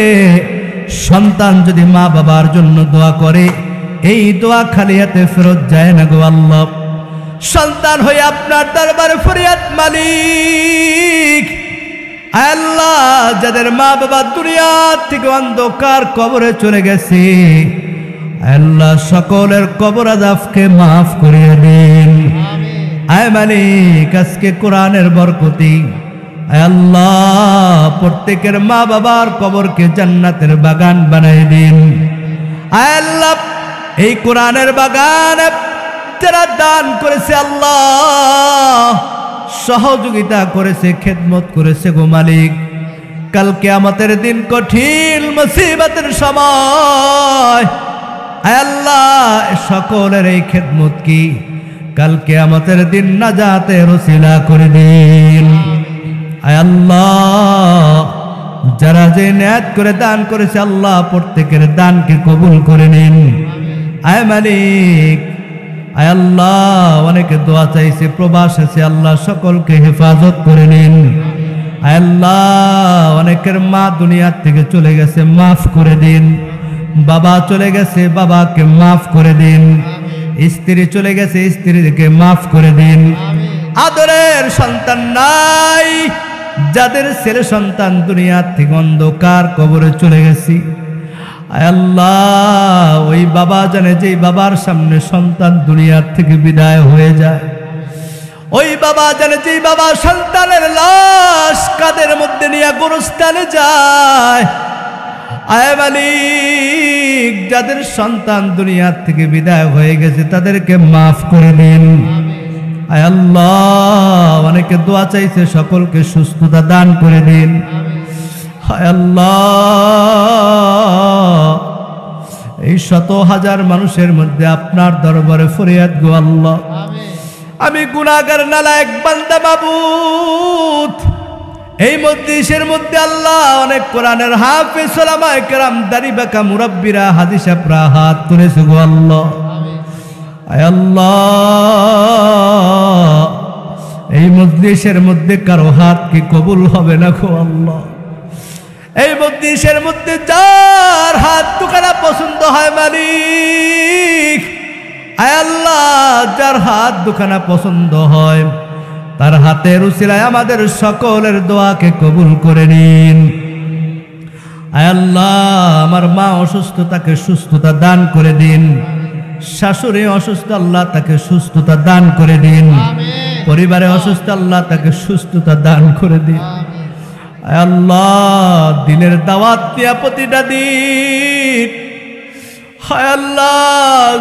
সন্তান যদি মা বাবার জন্য দোয়া করে এই দোয়া খালি হাতে ফেরত যায় না গো আল্লাহ সন্তান হয়ে আপনার দরবারে ফরিয়াদ মালিক আল্লাহ যাদের মা বাবা দুনিয়া থেকে অন্ধকার কবরে চলে গেছে আল্লাহ সকলের কবর আযাবকে মাফ করিয়ে দিন আয় মালিক আজকে কোরআনের বরকতি আল্লাহ প্রত্যেকের মা বাবার কবরকে জান্নাতের বাগান বানাই দিন আল্লাহ এই কোরআনের বাগান যারা দান করেছে আল্লাহ সহযোগিতা করেছে খেদমত করেছে গো মালিক কাল কিয়ামতের দিন কঠিন মুসিবতের সময় আল্লাহ সকলের এই খেদমত কি কাল কিয়ামতের দিন নাজাতের ওসিলা করে দিন আল্লাহ যারা যে নিয়ত করে দান করেছে আল্লাহ প্রত্যেকের দানকে কবুল করে নিন আয় মালিক আয় আল্লাহ অনেকে দোয়া চাইছে প্রবাস আছে আল্লাহ সকলকে হেফাজত করে নিন আয় আল্লাহ অনেকের মা দুনিয়ার থেকে চলে গেছে মাফ করে দিন বাবা চলে গেছে বাবাকে মাফ করে দিন স্ত্রী চলে গেছে স্ত্রীকে মাফ করে দিন আদরের সন্তান নাই যাদের ছেলে সন্তান দুনিয়ার থেকে অন্ধকার কবরে চলে গেছি আল্লাহ ওই বাবা জানে যে বাবার সামনে সন্তান দুনিয়ার থেকে বিদায় হয়ে যায় ওই বাবা জানে যে বাবা সন্তানের লাশ কাদের মধ্যে নিয়ে গোরস্থানে যায় আয় মালিক যাদের সন্তান দুনিয়ার থেকে বিদায় হয়ে গেছে তাদেরকে মাফ করে দিন আয় আল্লাহ অনেকে দোয়া চাইছে সকলকে সুস্থতা দান করে দিন হায় আল্লাহ এই শত হাজার মানুষের মধ্যে আপনার দরবারে ফরিয়াদ গো আল্লাহ আমি গুনাহগার নালায়েক বান্দা মাবুদ এই মজলিসের মধ্যে আল্লাহ অনেক কোরআনের হাফেজ উলামায়ে কেরাম দাড়ি বাঁকা মুরাব্বিরা হাদিস আপরা হাত তুলেছে গো আল্লাহ আয় আল্লাহ এই মজলিসের মধ্যে কারো হাত কি কবুল হবে না গো আল্লাহ এই মজলিসের মধ্যে যার হাত দুখানা পছন্দ হয় মালিক আয় আল্লাহ যার হাত দুখানা পছন্দ হয় তার হাতের উসিলায় আমাদের সকলের দোয়াকে কবুল করে নিন আয় আল্লাহ আমার মা অসুস্থ তাকে সুস্থতা দান করে দিন শাশুড়ি অসুস্থ আল্লাহ তাকে সুস্থতা দান করে দিন পরিবারে অসুস্থ আল্লাহ তাকে সুস্থতা দান করে দিন আয় আল্লাহ দিনের দাওয়াত দিয়া প্রতিটা দিন হায় আল্লাহ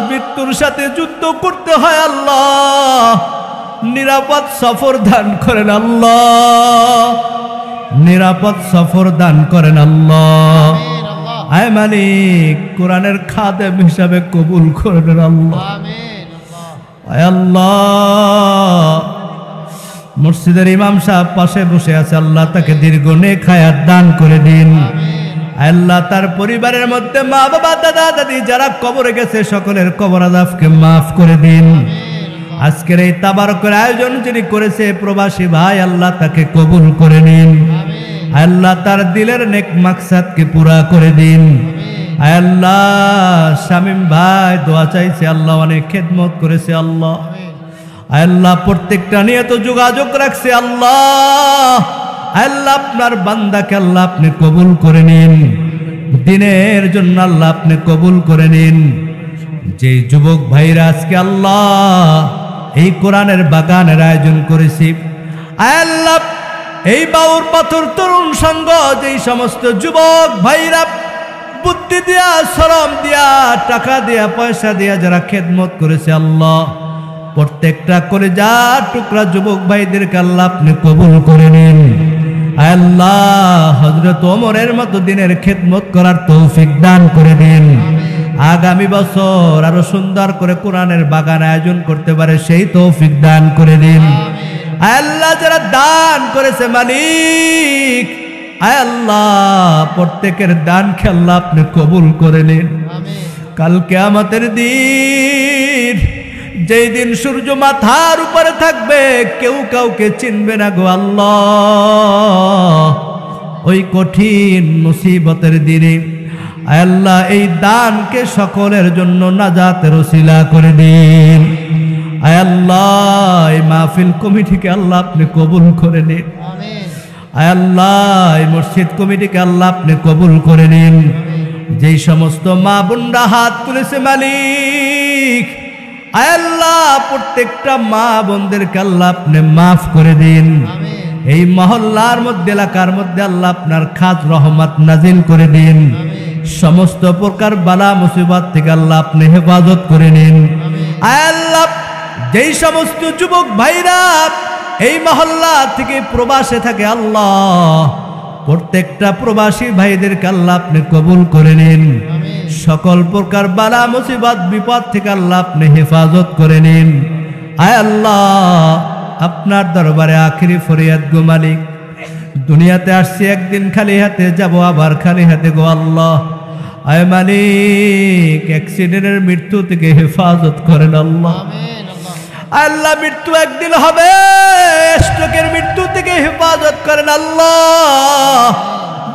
মৃত্যুর সাথে যুদ্ধ করতে হয় আল্লাহ নিরাপদ সফর দান করেন আল্লাহ নিরাপদ সফর দান করেন আল্লাহ আয় মালিক কোরআনের খাদেম হিসাবে কবুল করেন আল্লাহ আয় আল্লাহ মসজিদের ইমাম সাহেব পাশে বসে আছে, আল্লাহ তাকে দীর্ঘ নেক হায়াত দান করে দিন। আল্লাহ তার পরিবারের মধ্যে মা বাবা দাদা দাদি যারা কবরে গেছে সকলের কবর আযাবকে মাফ করে দিন। আজকের এই তাবারকের আয়োজন যিনি করেছে প্রবাসী ভাই, আল্লাহ তাকে কবুল করে নিন। আল্লাহ তার দিলের নেক মাকসাদকে পুরা করে দিন। আল্লাহ শামীম ভাই দোয়া চাইছে, আল্লাহ অনেক খেদমত করেছে, আল্লাহ আল্লাহ প্রত্যেকটা নিয়ে তো যোগাযোগ রাখছে, আল্লাহ আল্লাহ আপনার বান্দাকে আল্লাহ আপনি কবুল করে নিন, দিনের জন্য আল্লাহ আপনি কবুল করে নিন। যে যুবক ভাইরা আজকে আল্লাহ এই কোরআনের বাগানের আয়োজন করেছি, আল্লাহ এই বাউর পাথর তরুণ সংঘ যেই সমস্ত যুবক ভাইরা বুদ্ধি দিয়া শ্রম দিয়া টাকা দিয়া পয়সা দিয়া যারা খেদমত করেছে, আল্লাহ প্রত্যেকটা করে যা টুকরা যুবক ভাইদেরকে আল্লাহ আপনি কবুল করে নিন। আল্লাহ হযরত ওমরের মতো দিনের খেদমত করার তৌফিক দান করে দিন। আগামী বছর আরো সুন্দর করে কোরআনের বাগান আয়োজন করতে পারে সেই তৌফিক দান করে দিন। আল্লাহ যারা দান করেছে মালিক, আল্লাহ প্রত্যেকের দানকে আল্লাহ আপনি কবুল করে নিন। কাল কিয়ামতের দিন, যেই দিন সূর্য মাথার উপরে থাকবে, কেউ কাউকে চিনবে না গো আল্লাহ, ওই কঠিন মুসিবতের দিনে আল্লাহ এই দানকে সকলের জন্য নাজাতের ওসিলা করে দিন। আল্লাহ এই মাহফিল কমিটিকে আল্লাহ আপনি কবুল করে নিন। আল্লাহ এই মসজিদ কমিটিকে আল্লাহ আপনি কবুল করে নিন। যেই সমস্ত মা বোনরা হাত তুলেছে মালিক, আল্লাহ প্রত্যেকটা মা বোনদেরকে আল্লাহ আপনি মাফ করে দিন। এই মহল্লার মধ্যে এলাকার মধ্যে আল্লাহ আপনার খাস রহমত নাজিল করে দিন। সমস্ত প্রকার বালা মুসিবত থেকে আল্লাহ আপনি হেফাজত করে নিন। আল্লাহ যেই সমস্ত যুবক ভাইরা এই মহল্লা থেকে প্রবাসে থাকে, আল্লাহ প্রত্যেকটা প্রবাসী ভাইদেরকে আল্লাহ আপনি কবুল করে নিন। সকল প্রকার বালা মুসিবত বিপদ থেকে আল্লাহ আপনি হেফাজত করে নিন। আয় আল্লাহ আপনার দরবারে আখিরি ফরিয়াদ গো মালিক, দুনিয়াতে আসছি একদিন খালি হাতে যাব, আবার খালি হাতে গো আল্লাহ। আয় মালিক অ্যাক্সিডেন্টের মৃত্যু থেকে হেফাজত করেন আল্লাহ। আল্লাহ মৃত্যু একদিন হবে, স্ট্রোকের মৃত্যু থেকে হেফাজত করেন আল্লাহ।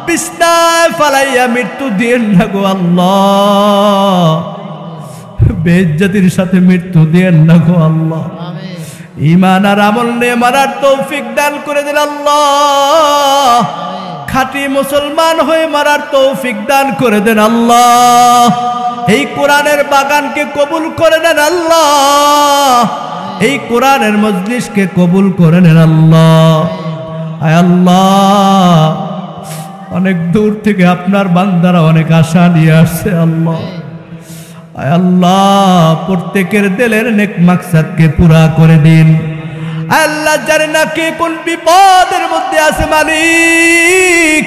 বিছনায় ফালাইয়া মৃত্যু দিয়েন না গো আল্লাহ, বেইজ্জতির সাথে মৃত্যু দিয়েন না গো আল্লাহ। ঈমান আর আমল নিয়ে মারার তৌফিক দান করে দেন আল্লাহ। খাঁটি মুসলমান হয়ে মারার তৌফিক দান করে দেন আল্লাহ। এই কোরআনের বাগানকে কবুল করে নেন আল্লাহ। এই কোরআনের মজলিসকে কবুল করে নেন আল্লাহ। আয় আল্লাহ অনেক দূর থেকে আপনার বান্দারা অনেক আশা নিয়ে আসছে আল্লাহ। আয় আল্লাহ প্রত্যেকের দিলের নেক মাকসাদকে পুরা করে দিন। আল্লাহ জানে না কে কোন বিপদের মধ্যে আছে মালিক,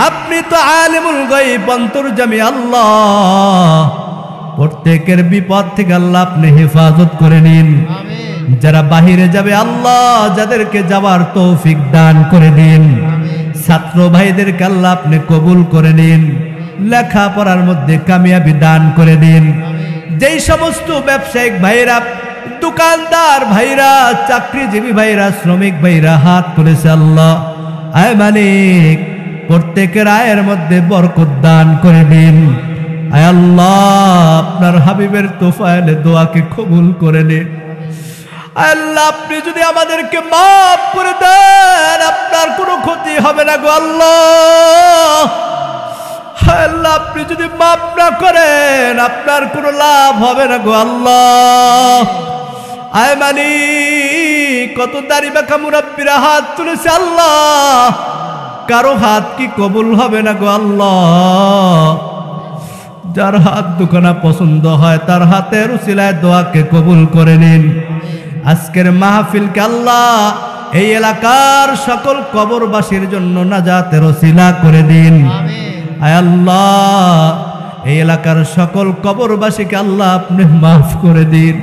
আপনি তো আলিমুল গায়ব অন্তর্যামী আল্লাহ। প্রত্যেকের বিপদ থেকে আল্লাহ আপনি হেফাজত করে নিন। যারা বাহিরে যাবে আল্লাহ যাদেরকে যাওয়ার তৌফিক দান করে দিন। ছাত্র ভাইদেরকে আল্লাহ আপনি কবুল করে নিন। লেখাপড়ার মধ্যে কামিয়াবি দান করে দিন। যেই সমস্ত ব্যবসায়িক ভাইরা, দোকানদার ভাইরা, চাকরিজীবী ভাইরা, শ্রমিক ভাইরা হাত তুলেছে আল্লাহ, আয় মালিক প্রত্যেকের আয়ের মধ্যে বরকত দান করে দিন। আয় আল্লাহ আপনার হাবিবের তোফায়েলে দোয়াকে কবুল করে নিন। আল্লাহ আপনি যদি আমাদেরকে মাফ করে দেন আপনার কোনো ক্ষতি হবে না গো আল্লাহ। আল্লাহ আপনি যদি মাফ না করেন আপনার কোনো লাভ হবে না গো আল্লাহ। আয় মালিক কত দাড়ি বাঁকা মুরাব্বিরা হাত তুলেছে আল্লাহ, কারো হাত কি কবুল হবে না গো আল্লাহ। যার হাত দুখানা পছন্দ হয় তার হাতের উসিলায় দোয়াকে কবুল করে নিন। আজকের মাহফিলকে আল্লাহ এই এলাকার সকল কবরবাসীর জন্য নাজাতের ওসিলা করে দিন। আয় আল্লাহ এই এলাকার সকল কবরবাসীকে আল্লাহ আপনি মাফ করে দিন।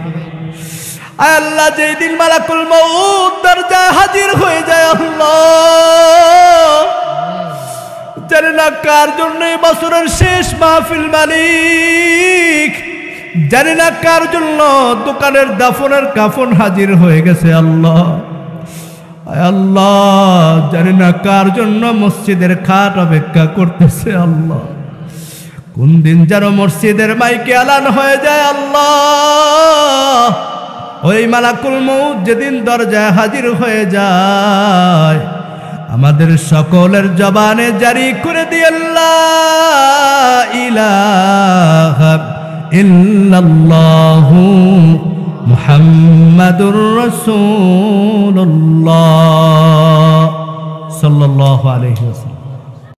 আয় আল্লাহ, যেই দিন মালাকুল মউত দরজায় হাজির হয়ে যায় আল্লাহ, জানি না কার জন্য এই বছরের শেষ মাহফিল মালিক, জানি না কার জন্য দোকানের দাফনের কাফন হাজির হয়ে গেছে আল্লাহ। আয় আল্লাহ, জানি না কার জন্য মসজিদের খাট অপেক্ষা করতেছে আল্লাহ। কোন দিন যেন মসজিদের মাইকে এলান হয়ে যায় আল্লাহ, ওই মালাকুল মউত যেদিন দরজায় হাজির হয়ে যায়, আমাদের সকলের জবানে জারি করে দিয়ে লা ইলাহা ইল্লাল্লাহু মুহাম্মাদুর রাসূলুল্লাহ সাল্লাল্লাহু আলাইহি ওয়াসাল্লাম।